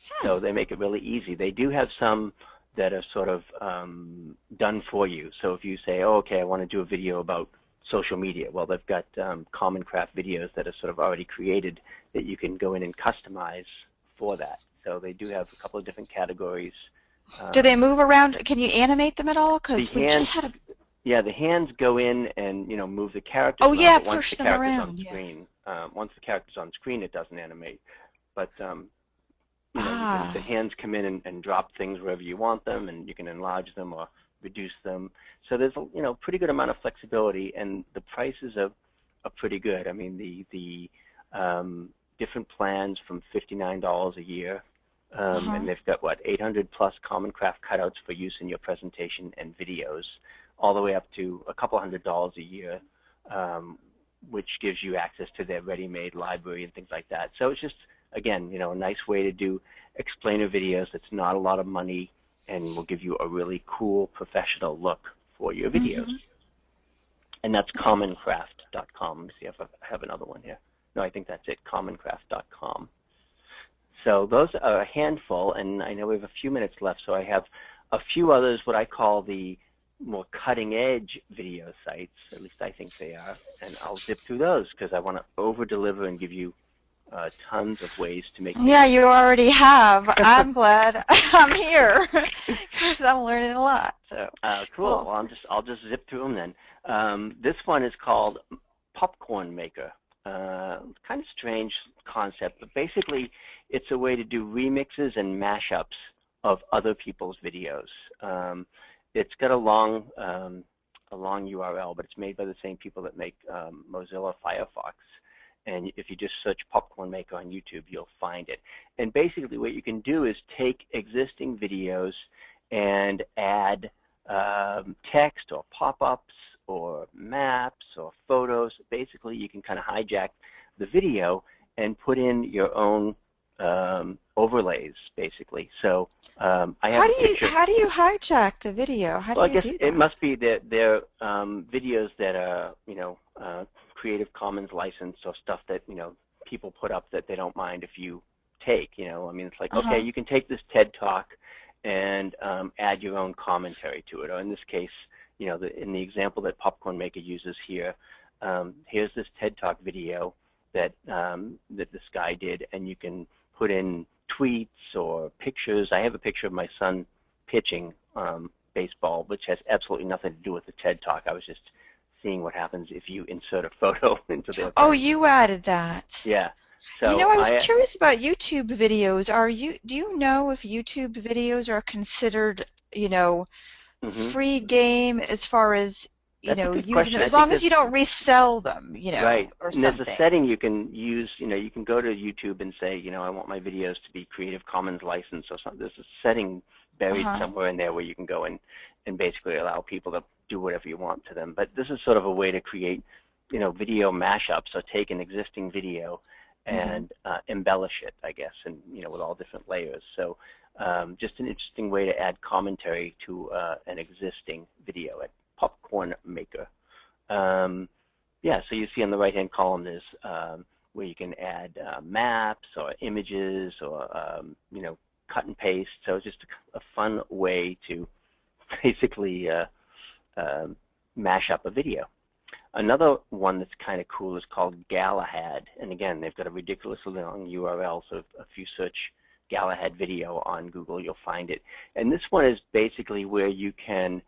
Hmm. So they make it really easy. They do have some that are sort of done for you. So if you say, oh, okay, I want to do a video about social media, well, they've got Common Craft videos that are sort of already created that you can go in and customize for that. So they do have a couple of different categories. Do they Um, move around? Can you animate them at all? the Because we hands, just had a. yeah, the hands go in and move the characters Oh around. yeah, But once push the them character's on around. Yeah. screen, it doesn't animate. But the Ah. hands come in and drop things wherever you want them, and you can enlarge them or reduce them. So there's a pretty good amount of flexibility, and the prices are pretty good. I mean, the different plans from $59 a year, Uh-huh. and they've got 800 plus Common Craft cutouts for use in your presentation and videos, all the way up to a couple $100 a year, which gives you access to their ready-made library and things like that. So it's just, again, a nice way to do explainer videos that's not a lot of money and will give you a really cool professional look for your videos. Mm-hmm. And that's commoncraft.com. Let me see if I have another one here. No, I think that's it, commoncraft.com. So those are a handful, and I know we have a few minutes left, so I have a few others, what I call the more cutting-edge video sites. At least I think they are, and I'll zip through those because I want to over-deliver and give you tons of ways to make Yeah, things. you already have. I'm glad I'm here because I'm learning a lot. So Cool. cool. Well, I'll just zip through them then. This one is called Popcorn Maker. Kind of strange concept, but basically it's a way to do remixes and mashups of other people's videos. It's got a long URL, but it's made by the same people that make Mozilla Firefox. And if you just search Popcorn Maker on YouTube, you'll find it. And basically what you can do is take existing videos and add text or pop-ups or maps or photos. Basically, you can kind of hijack the video and put in your own overlays, basically. So I have a picture. How do you hijack the video? How do Well, I you guess do it that? must be that they're videos that are, Creative Commons licensed or stuff that, people put up that they don't mind if you take, I mean, it's like, okay, Uh-huh. you can take this TED Talk and add your own commentary to it. Or in this case, in the example that Popcorn Maker uses here, here's this TED Talk video that this guy did, and you can put in tweets or pictures. I have a picture of my son pitching baseball, which has absolutely nothing to do with the TED Talk. I was just seeing what happens if you insert a photo into their Oh, thing. you added that. Yeah. So I was I curious about YouTube videos. Do you know if YouTube videos are considered, hmm free game as far as That's a good use them question. I as think long as there's you don't resell them, right, or and there's a something. setting you can use. You can go to YouTube and say, I want my videos to be Creative Commons license or something. There's a setting buried Uh-huh. somewhere in there where you can go and basically allow people to do whatever you want to them. But this is sort of a way to create, video mashups, or take an existing video Hmm. and embellish it, I guess, and with all different layers. So just an interesting way to add commentary to an existing video at Popcorn Maker. Um, yeah, so you see on the right-hand column there's where you can add maps or images or cut and paste. So it's just a fun way to basically mash up a video. Another one that's kind of cool is called Galahad, and again, they've got a ridiculously long URL. So if you search Galahad video on Google, you'll find it. And this one is basically where you can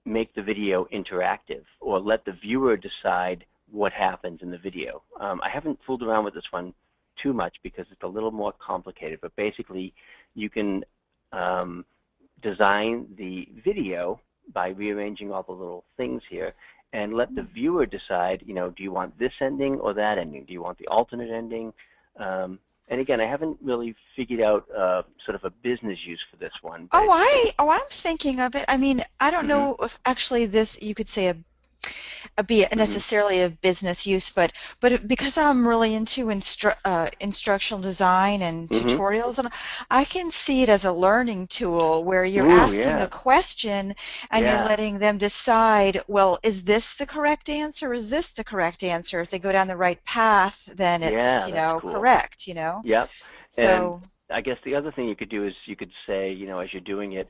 make the video interactive, or let the viewer decide what happens in the video. I haven't fooled around with this one too much because it's a little more complicated, but basically you can design the video by rearranging all the little things here and let the viewer decide, do you want this ending or that ending? Do you want the alternate ending? And again, I haven't really figured out sort of a business use for this one, but I'm thinking of it. I mean, I don't mm-hmm, know if actually this you could say be mm-hmm, necessarily of business use, but because I'm really into instructional design and mm-hmm. tutorials, and I can see it as a learning tool where you're Ooh, asking a yeah, question and you're yeah, letting them decide, well, is this the correct answer? Is this the correct answer? If they go down the right path, then it's, yeah, that's cool. correct. Yep. And So, I guess the other thing you could do is you could say, as you're doing it,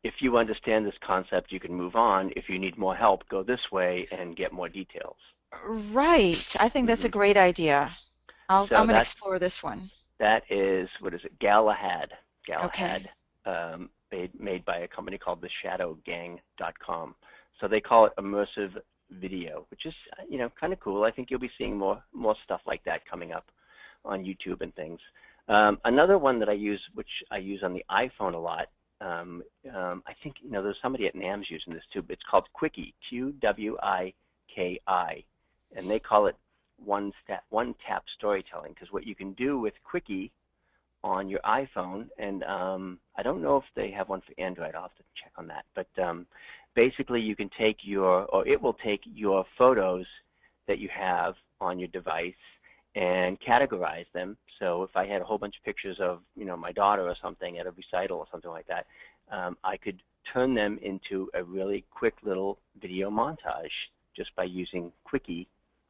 if you understand this concept, you can move on. If you need more help, go this way and get more details. right. I think that's a Hmm. great idea. I'm So going to explore this one. that is, what is it? Galahad. Okay. Galahad, made by a company called theshadowgang.com. So they call it immersive video, which is kind of cool. I think you'll be seeing more stuff like that coming up on YouTube and things. Another one that I use, which I use on the iPhone a lot, I think there's somebody at NAMS using this too. But it's called Quickie, Qwiki, and they call it one tap storytelling. Because what you can do with Quickie on your iPhone, and I don't know if they have one for Android. I'll have to check on that. But basically, you can take or it will take your photos that you have on your device and categorize them. So if I had a whole bunch of pictures of my daughter or something at a recital or something like that, I could turn them into a really quick little video montage just by using Quickie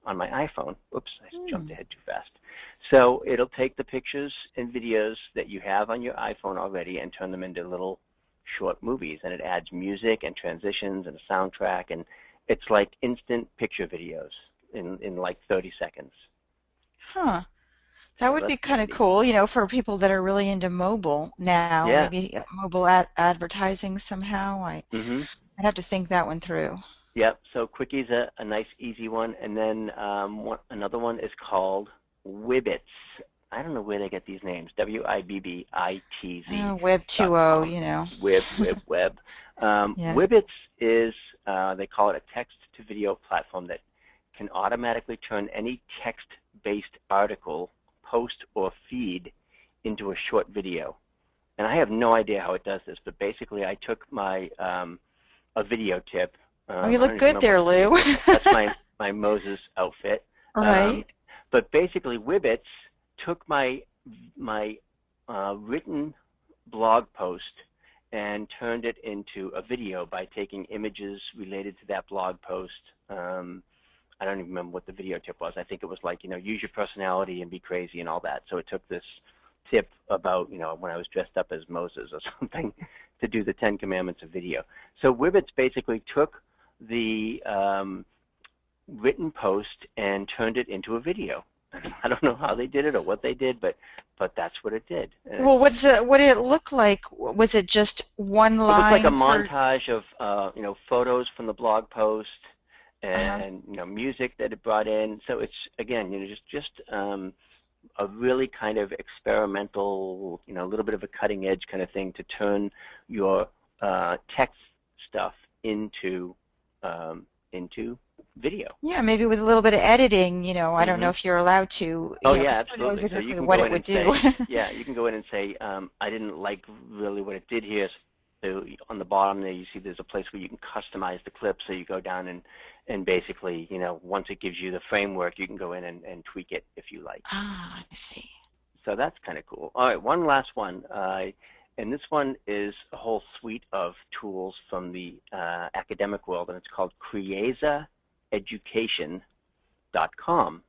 on my iPhone. Oops, I jumped Hmm. ahead too fast. So it'll take the pictures and videos that you have on your iPhone already and turn them into little short movies, and it adds music and transitions and a soundtrack, and it's like instant picture videos in like 30 seconds. Huh. That So would that's be kind pretty of neat. cool, for people that are really into mobile now, Yeah. maybe mobile advertising somehow. Mhm. I'd have to think that one through. Yep. So Quickie's a nice easy one, and then another one is called Wibbits. I don't know where they get these names. Wibbitz Web dot 2.0, com. Web. Yeah. Wibbits is they call it a text to video platform that can automatically turn any text-based article, post, or feed into a short video. And I have no idea how it does this, but basically I took my a video tip. Oh, you I look don't even good remember there, what video Lou. tip was. That's my Moses outfit. Um, Right. but basically, Wibbits took my written blog post and turned it into a video by taking images related to that blog post. I don't even remember what the video tip was. I think it was like, use your personality and be crazy and all that. So it took this tip about, when I was dressed up as Moses or something to do the 10 Commandments of video. So Wibbits basically took the written post and turned it into a video. I don't know how they did it or what they did, but that's what it did. And Well, what did it look like? Was it just one it was like a line per? montage of photos from the blog post Uh-huh. and music that it brought in. So it's again just a really kind of experimental, a little bit of a cutting edge kind of thing to turn your text stuff into into video. Yeah, maybe with a little bit of editing, I don't know Hmm. if you're allowed to, Oh yeah, because who knows absolutely. So you exactly can what go it in would and do. say, yeah, you can go in and say, I didn't like really what it did here. So on the bottom there, you see there's a place where you can customize the clip. So you go down and basically, once it gives you the framework, you can go in and tweak it if you like. Ah, I see. So that's kind of cool. All right, one last one. And this one is a whole suite of tools from the academic world, and it's called creazaeducation.com.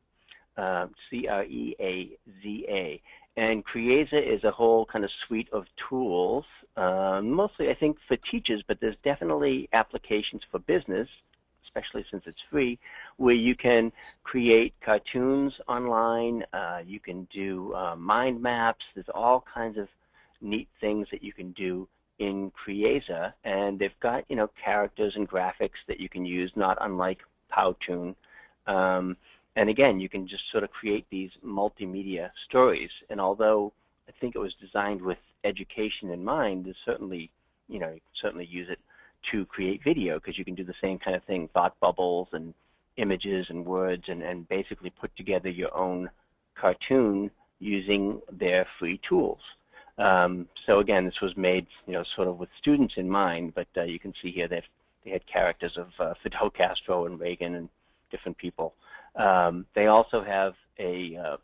Creaza. And Creaza is a whole kind of suite of tools, mostly I think for teachers, but there's definitely applications for business, especially since it's free, where you can create cartoons online, you can do mind maps, there's all kinds of neat things that you can do in Creaza, and they've got, characters and graphics that you can use, not unlike Powtoon. And again, you can just sort of create these multimedia stories. And although I think it was designed with education in mind, there's certainly, you can certainly use it to create video because you can do the same kind of thing, thought bubbles and images and words, and basically put together your own cartoon using their free tools. So again, this was made, sort of with students in mind, but you can see here that they had characters of Fidel Castro and Reagan and different people. They also have a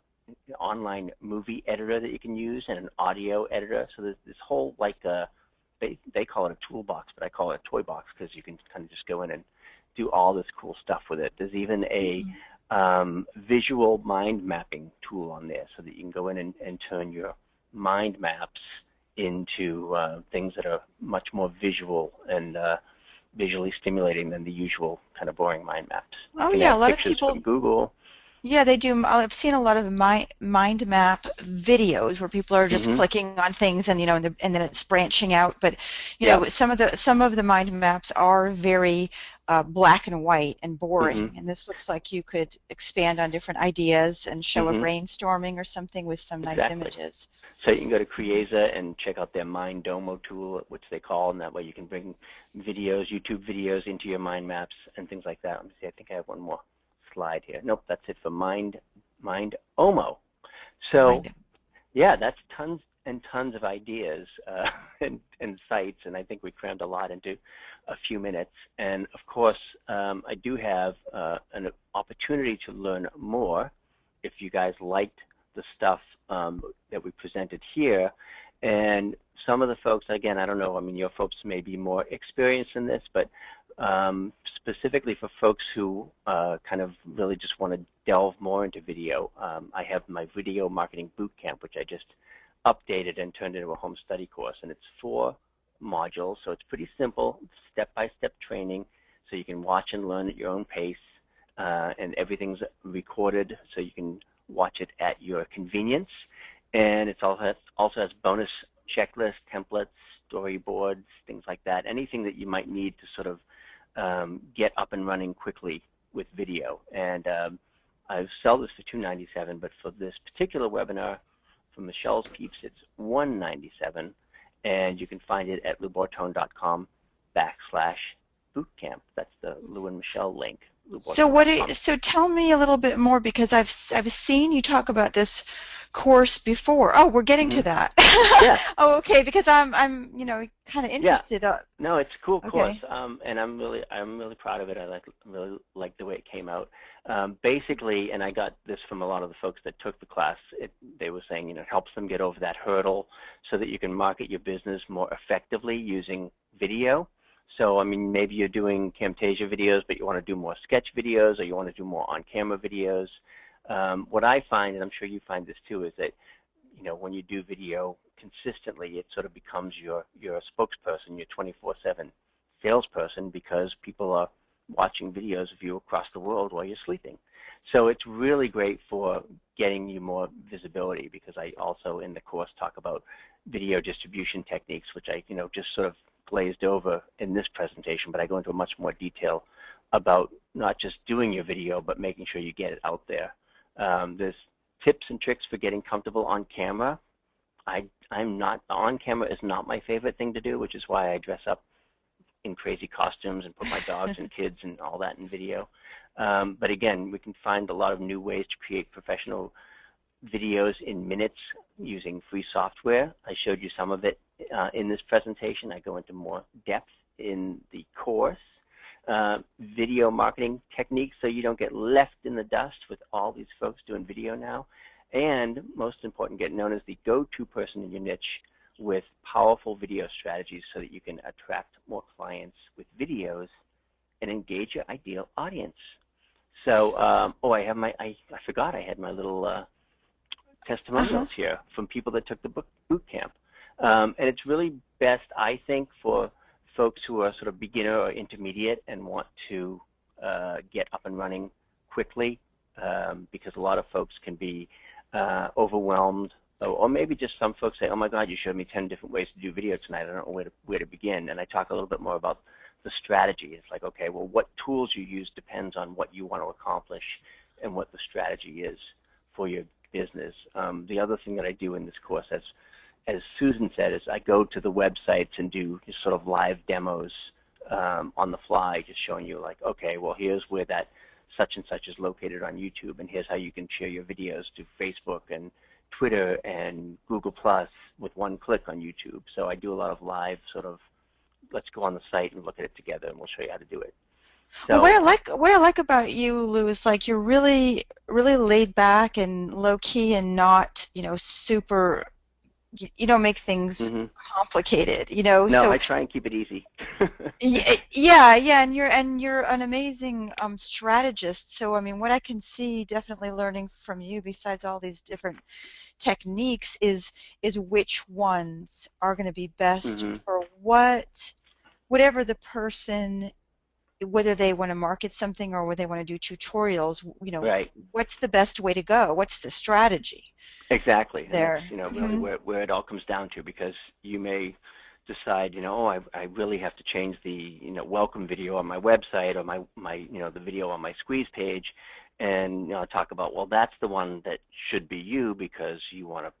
online movie editor that you can use and an audio editor. So there's this whole they call it a toolbox, but I call it a toy box because you can kind of just go in and do all this cool stuff with it. There's even a visual mind mapping tool on there so that you can go in and turn your mind maps into things that are much more visual and visually stimulating than the usual kind of boring mind maps. You Oh can yeah, a add lot of pictures from people. Google. Yeah, they do. I've seen a lot of mind map videos where people are just Hmm. clicking on things and and then it's branching out. But Yep. some of the mind maps are very black and white and Hmm. boring. And this looks like you could expand on different ideas and show a Hmm. brainstorming or something with some nice Exactly. images. So you can go to Creaza and check out their Mind Domo tool, which they call, and that way you can bring videos, YouTube videos into your mind maps and things like that. Let me see. I think I have one more slide here. Nope, that's it for Mind Omo. So Mind. yeah, that's tons and tons of ideas and sites, and I think we crammed a lot into a few minutes. And of course, I do have an opportunity to learn more if you guys liked the stuff that we presented here. And some of the folks, again, I don't know, I mean, your folks may be more experienced in this, but specifically for folks who kind of really just want to delve more into video, I have my video marketing boot camp, which I just updated and turned into a home study course, and it's 4 modules, so it's pretty simple, step-by-step training, so you can watch and learn at your own pace, and everything's recorded, so you can watch it at your convenience. And it also has bonus checklists, templates, storyboards, things like that, anything that you might need to sort of get up and running quickly with video. And I sell this for $297, but for this particular webinar, for Michelle's peeps, it's $197, and you can find it at loubortone.com/bootcamp. That's the Lou and Michelle link, loubortone.com. So tell me a little bit more because I've seen you talk about this course before. Oh, we're getting to Mm-hmm. that. Yeah, Oh, okay, because I'm kind of yeah. interested. No, it's a cool course, Okay. and I'm really proud of it. Really like the way it came out. Basically, and I got this from a lot of the folks that took the class. They were saying, it helps them get over that hurdle, so that you can market your business more effectively using video. So, I mean, maybe you're doing Camtasia videos, but you want to do more sketch videos, or you want to do more on-camera videos. What I find, and I'm sure you find this too, is that when you do video consistently, it sort of becomes your spokesperson, your 24/7 salesperson, because people are watching videos of you across the world while you're sleeping. So it's really great for getting you more visibility, because I also in the course talk about video distribution techniques, which I just sort of glazed over in this presentation, but I go into much more detail about not just doing your video, but making sure you get it out there. There's tips and tricks for getting comfortable on camera. I'm not on camera is not my favorite thing to do, which is why I dress up in crazy costumes and put my dogs and kids and all that in video. But again, we can find a lot of new ways to create professional videos in minutes using free software. I showed you some of it in this presentation. I go into more depth in the course. Video marketing techniques so you don't get left in the dust with all these folks doing video now. And most important, get known as the go-to person in your niche with powerful video strategies so that you can attract more clients with videos and engage your ideal audience. So, I forgot I had my little testimonials here from people that took the boot camp. And it's really best, I think, for folks who are sort of beginner or intermediate and want to get up and running quickly, because a lot of folks can be overwhelmed, or maybe just some folks say, oh my God, you showed me 10 different ways to do video tonight. I don't know where to begin. And I talk a little bit more about the strategy. It's like, okay, well, what tools you use depends on what you want to accomplish and what the strategy is for your business. The other thing that I do in this course, as Susan said, is I go to the websites and do just sort of live demos on the fly, just showing you like, okay, well, here's where that such and such is located on YouTube, and here's how you can share your videos to Facebook and Twitter and Google Plus with one click on YouTube. So I do a lot of live sort of, let's go on the site and look at it together, and we'll show you how to do it. Well, So, what I like about you, Lou, is like you're really laid back and low key and not, super. You don't make things mhm. complicated, No, so I try and keep it easy. yeah, and you're an amazing strategist. So I mean, what I can see definitely learning from you, besides all these different techniques, is which ones are going to be best Mhm. for whatever the person, whether they want to market something or whether they want to do tutorials. Right. What's the best way to go? What's the strategy Exactly, and that's there? really where it all comes down to, because you may decide, oh, I really have to change the welcome video on my website, or my the video on my squeeze page, and talk about, well, that's the one that should be you because you want to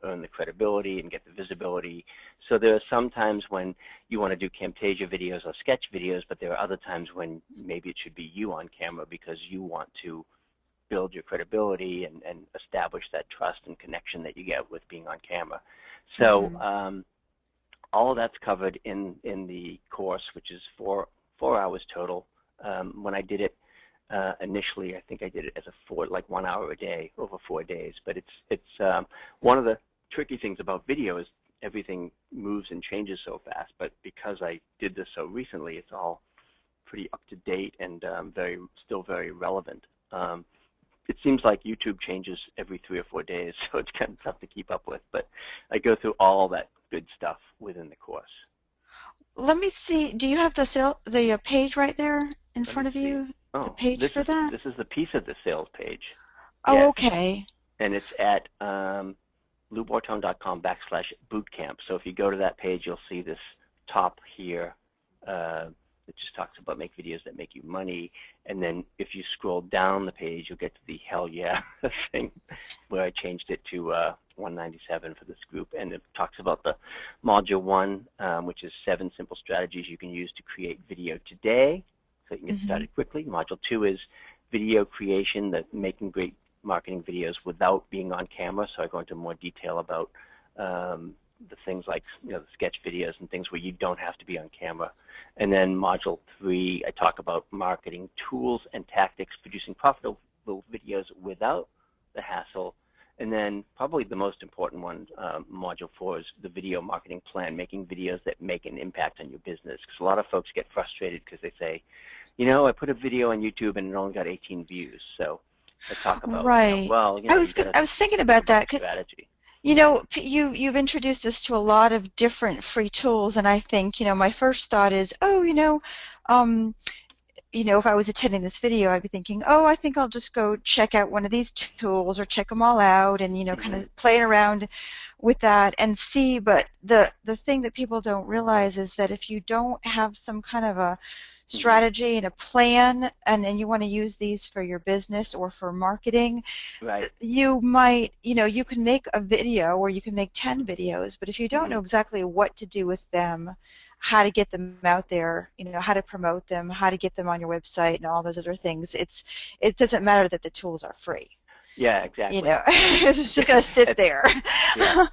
earn the credibility and get the visibility. So there are some times when you want to do Camtasia videos or sketch videos, but there are other times when maybe it should be you on camera because you want to build your credibility and establish that trust and connection that you get with being on camera. So Hmm. all of that's covered in the course, which is four hours total. When I did it initially, I think I did it as like 1 hour a day over 4 days. But it's one of the tricky things about video is everything moves and changes so fast. But because I did this so recently, it's all pretty up to date and still very relevant. It seems like YouTube changes every 3 or 4 days, so it's kind of tough to keep up with. But I go through all that good stuff within the course. Let me see. Do you have the page right there in Let me front of see. you? The Oh, page this for is that? this is the piece of the sales page. Oh, Yes, okay. and it's at loubortone.com/bootcamp. So if you go to that page, you'll see this top here. It just talks about make videos that make you money. And then if you scroll down the page, you'll get to the hell yeah thing where I changed it to 197 for this group. And it talks about the module 1, which is 7 simple strategies you can use to create video today so you can get Hmm. started quickly. Module 2 is video creation, making great marketing videos without being on camera. So I go into more detail about the things like the sketch videos and things where you don't have to be on camera. And then module 3, I talk about marketing tools and tactics, producing profitable videos without the hassle. And then probably the most important one, module 4, is the video marketing plan, making videos that make an impact on your business. Because a lot of folks get frustrated because they say, I put a video on YouTube and it only got 18 views. So I talk about, Right. you got to I was thinking think about about that the because strategy. you've introduced us to a lot of different free tools, and I think my first thought is, oh, um, if I was attending this video, I'd be thinking, oh, I think I'll just go check out one of these tools or check them all out and, kind Hmm. of playing around with that and see. But the thing that people don't realize is that if you don't have some kind of a Hmm. strategy and a plan, and you want to use these for your business or for marketing, Right. you might, you can make a video or you can make 10 videos, but if you don't Hmm. know exactly what to do with them, how to get them out there, how to promote them, how to get them on your website and all those other things. It doesn't matter that the tools are free. Yeah, exactly. It's just going to sit At, there yeah.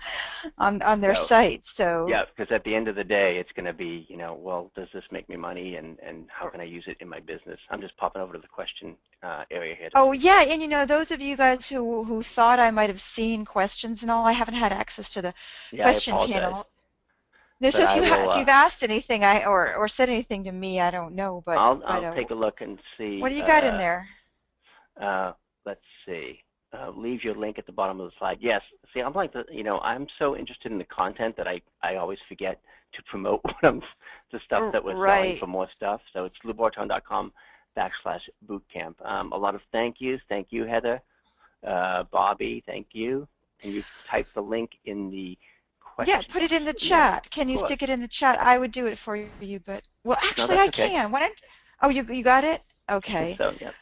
on their So site. So, yeah, because at the end of the day, it's going to be, well, does this make me money, and how can I use it in my business? I'm just popping over to the question area here to oh see if I. yeah, and those of you guys who thought I might have seen questions and all, I haven't had access to the Yeah, I question apologize, panel. No, so but I will. if you've asked anything, or said anything to me, I don't know, I'll take a look and what see. do you got in there? Uh, let's see. Leave your link at the bottom of the slide. Yes. See, I'm like I'm so interested in the content that I always forget to promote the stuff that we're selling for Right. more stuff. So it's loubortone.com/bootcamp. A lot of thank yous. Thank you, Heather. Bobby, thank you. Can you type the link in the Yeah, question? put it in the Yes, chat. Can of you course. stick it in the chat? I would do it for you, but well, No, actually, that's I okay. can. Why don't? Oh, you got it? I think Okay. so. Yep.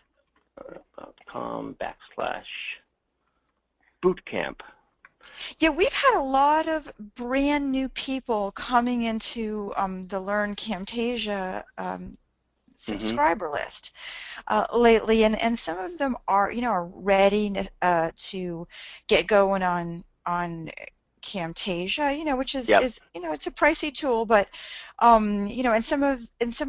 .com/bootcamp. Yeah, we've had a lot of brand new people coming into the Learn Camtasia Mhm. subscriber list lately, and some of them are ready to get going on Camtasia, which Yep. is it's a pricey tool, but and some of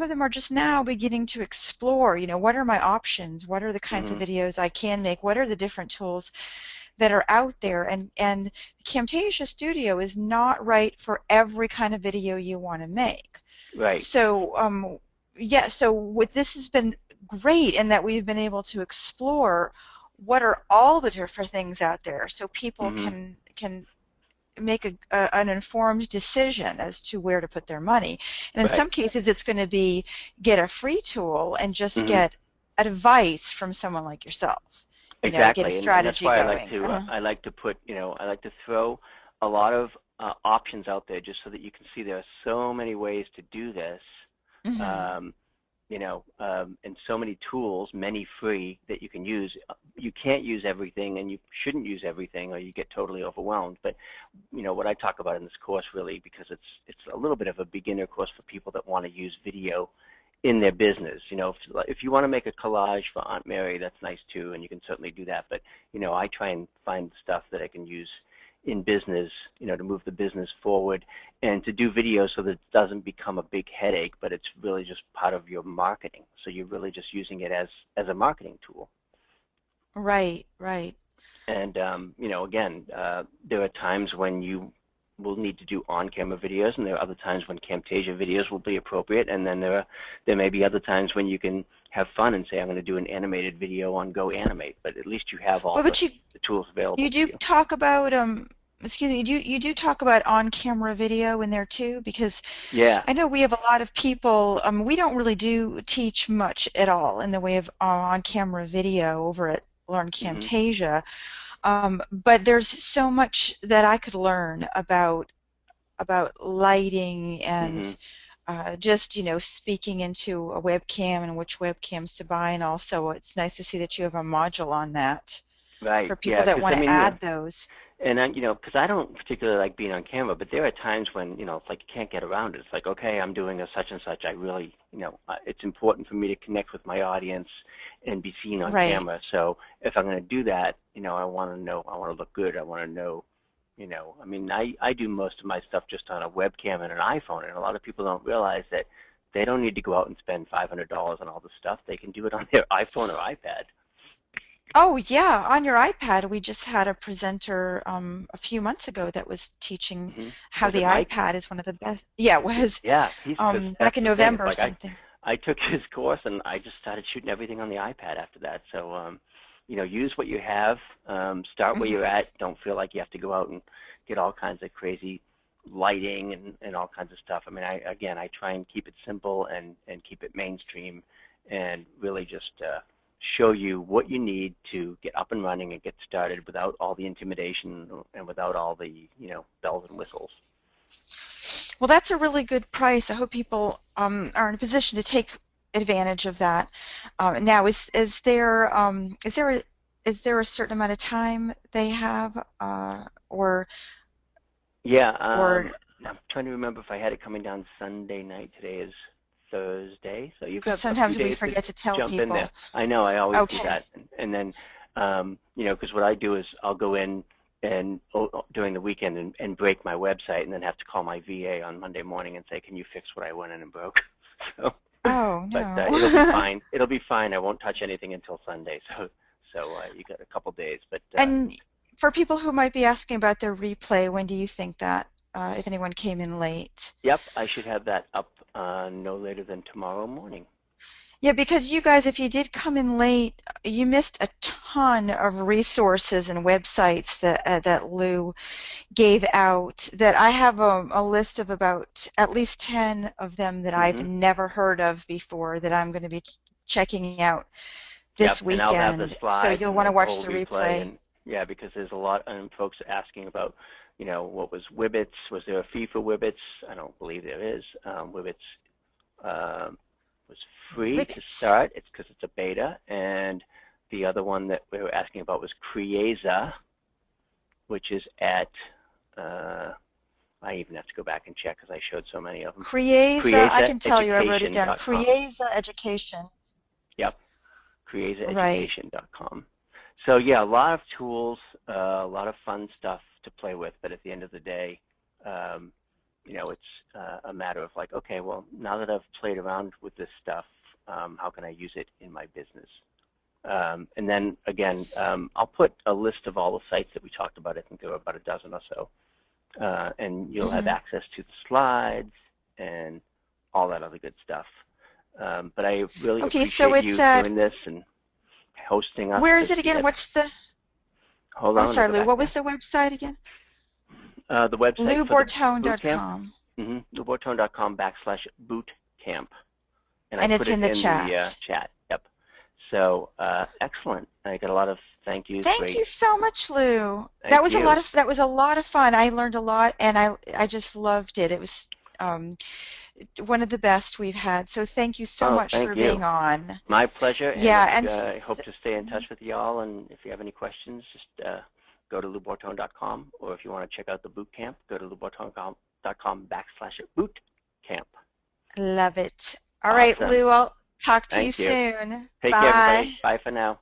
them are just now beginning to explore, what are my options, what are the kinds of Mhm. videos I can make, what are the different tools that are out there, and Camtasia Studio is not right for every kind of video you want to make. Right. So yeah, so what this has been great in that we've been able to explore what are all the different things out there so people Mhm. can make an informed decision as to where to put their money. And in Right. some cases, it's going to be get a free tool and just Mhm. get advice from someone like yourself, get a Exactly, and that's strategy why I like going. to I like to put I like to throw a lot of options out there just so that you can see there are so many ways to do this. Hmm. Um, and so many tools, many free that you can use. You can't use everything, and you shouldn't use everything, or you get totally overwhelmed. But what I talk about in this course really, because it's a little bit of a beginner course for people that want to use video in their business. If you want to make a collage for Aunt Mary, that's nice too, and you can certainly do that. But I try and find stuff that I can use in business, to move the business forward and to do videos so that it doesn't become a big headache, but it's really just part of your marketing. So you're really just using it as a marketing tool. Right, right. And again, there are times when you will need to do on-camera videos, and there are other times when Camtasia videos will be appropriate, and then there may be other times when you can have fun and say, I'm going to do an animated video on Go Animate, but at least you have all But the tools you available to do you. talk about excuse me, you do talk about on-camera video in there too, because Yeah. I know we have a lot of people, we don't really do teach much at all in the way of on-camera video over at Learn Mhm. Camtasia. But there's so much that I could learn about lighting and Mhm. just speaking into a webcam and which webcams to buy, and also it's nice to see that you have a module on that Right. for people Yeah. that Because want to add those. and I, because I don't particularly like being on camera, but there are times when it's like you can't get around it. It's like, okay, I'm doing a such and such. I really, it's important for me to connect with my audience and be seen on Right. camera. So if I'm going to do that, I want to know, I want to look good. I want to know, I mean, I do most of my stuff just on a webcam and an iPhone, and a lot of people don't realize that they don't need to go out and spend $500 on all this stuff. They can do it on their iPhone or iPad. Oh, yeah, on your iPad, we just had a presenter a few months ago that was teaching how Was the it Mike? iPad is one of the best. Yeah, it was Yeah, he's because back that's in the thing. November It's or like something. I took his course and I just started shooting everything on the iPad after that. So use what you have. Start where you're Hmm. at. Don't feel like you have to go out and get all kinds of crazy lighting and all kinds of stuff. I mean, I try and keep it simple and keep it mainstream, and really just show you what you need to get up and running and get started without all the intimidation and without all the bells and whistles. Well, that's a really good price. I hope people are in a position to take advantage of that. Now, is there a certain amount of time they have, Yeah. or I'm trying to remember if I had it coming down Sunday night. Today is Thursday, so you've because got a few sometimes we days to forget to tell jump in there. people. I know I always do Okay. that, and then because what I do is I'll go in and during the weekend and break my website, and then have to call my VA on Monday morning and say, "Can you fix what I went in and broke?" So, Oh, but it'll be no. fine. It'll be fine. I won't touch anything until Sunday, so you got a couple days, but. And for people who might be asking about the replay, when do you think that, if anyone came in late? Yep, I should have that up no later than tomorrow morning. Yeah, because you guys, if you did come in late, you missed a ton of resources and websites that Lou gave out. That I have a list of about at least 10 of them that I've Hmm. never heard of before that I'm going to be checking out Yep, this and I'll have the weekend. So slides you'll and want to the watch whole the replay, replay. and yeah, because there's a lot of folks asking about, what was Wibbits? Was there a fee for Wibbits? I don't believe there is. Wibbits was free to Whippets. start. It's because it's a beta, and the other one that we were asking about was Creaza, which is at. I even have to go back and check because I showed so many of them. Crieza, I can tell you, I wrote it down. CreazaEducation.com. Crieza Education. Yep, Right. CreazaEducation.com. So yeah, a lot of tools, a lot of fun stuff to play with. But at the end of the day, um, it's a matter of like, okay, well, now that I've played around with this stuff, how can I use it in my business? And then again, I'll put a list of all the sites that we talked about. I think there were about a dozen or so, and you'll have Hmm. access to the slides and all that other good stuff. But I really Okay, so appreciate it's you at, doing this and hosting us where is because it again? What's the, hold oh, on, let me sorry, go Lou, back what was there. the website again? The website for the boot camp, LouBortone.com. Bortone.com/boot camp, and I And put it's it in the in the chat. chat. Yep. So excellent. I got a lot of thank yous. Thank Great. you so much, Lou. Thank you. That was a lot of fun. I learned a lot and I just loved it. It was um, one of the best we've had. So thank you so Oh, much thank for you. being on. My pleasure. And Yeah, look, and I hope to stay in touch with you all. And if you have any questions, just go to loubortone.com, or if you want to check out the boot camp, go to loubortone.com/boot camp. love it. All right, Awesome. Lou, I'll talk to you Thank you. soon. Take care, everybody. Bye. Bye for now.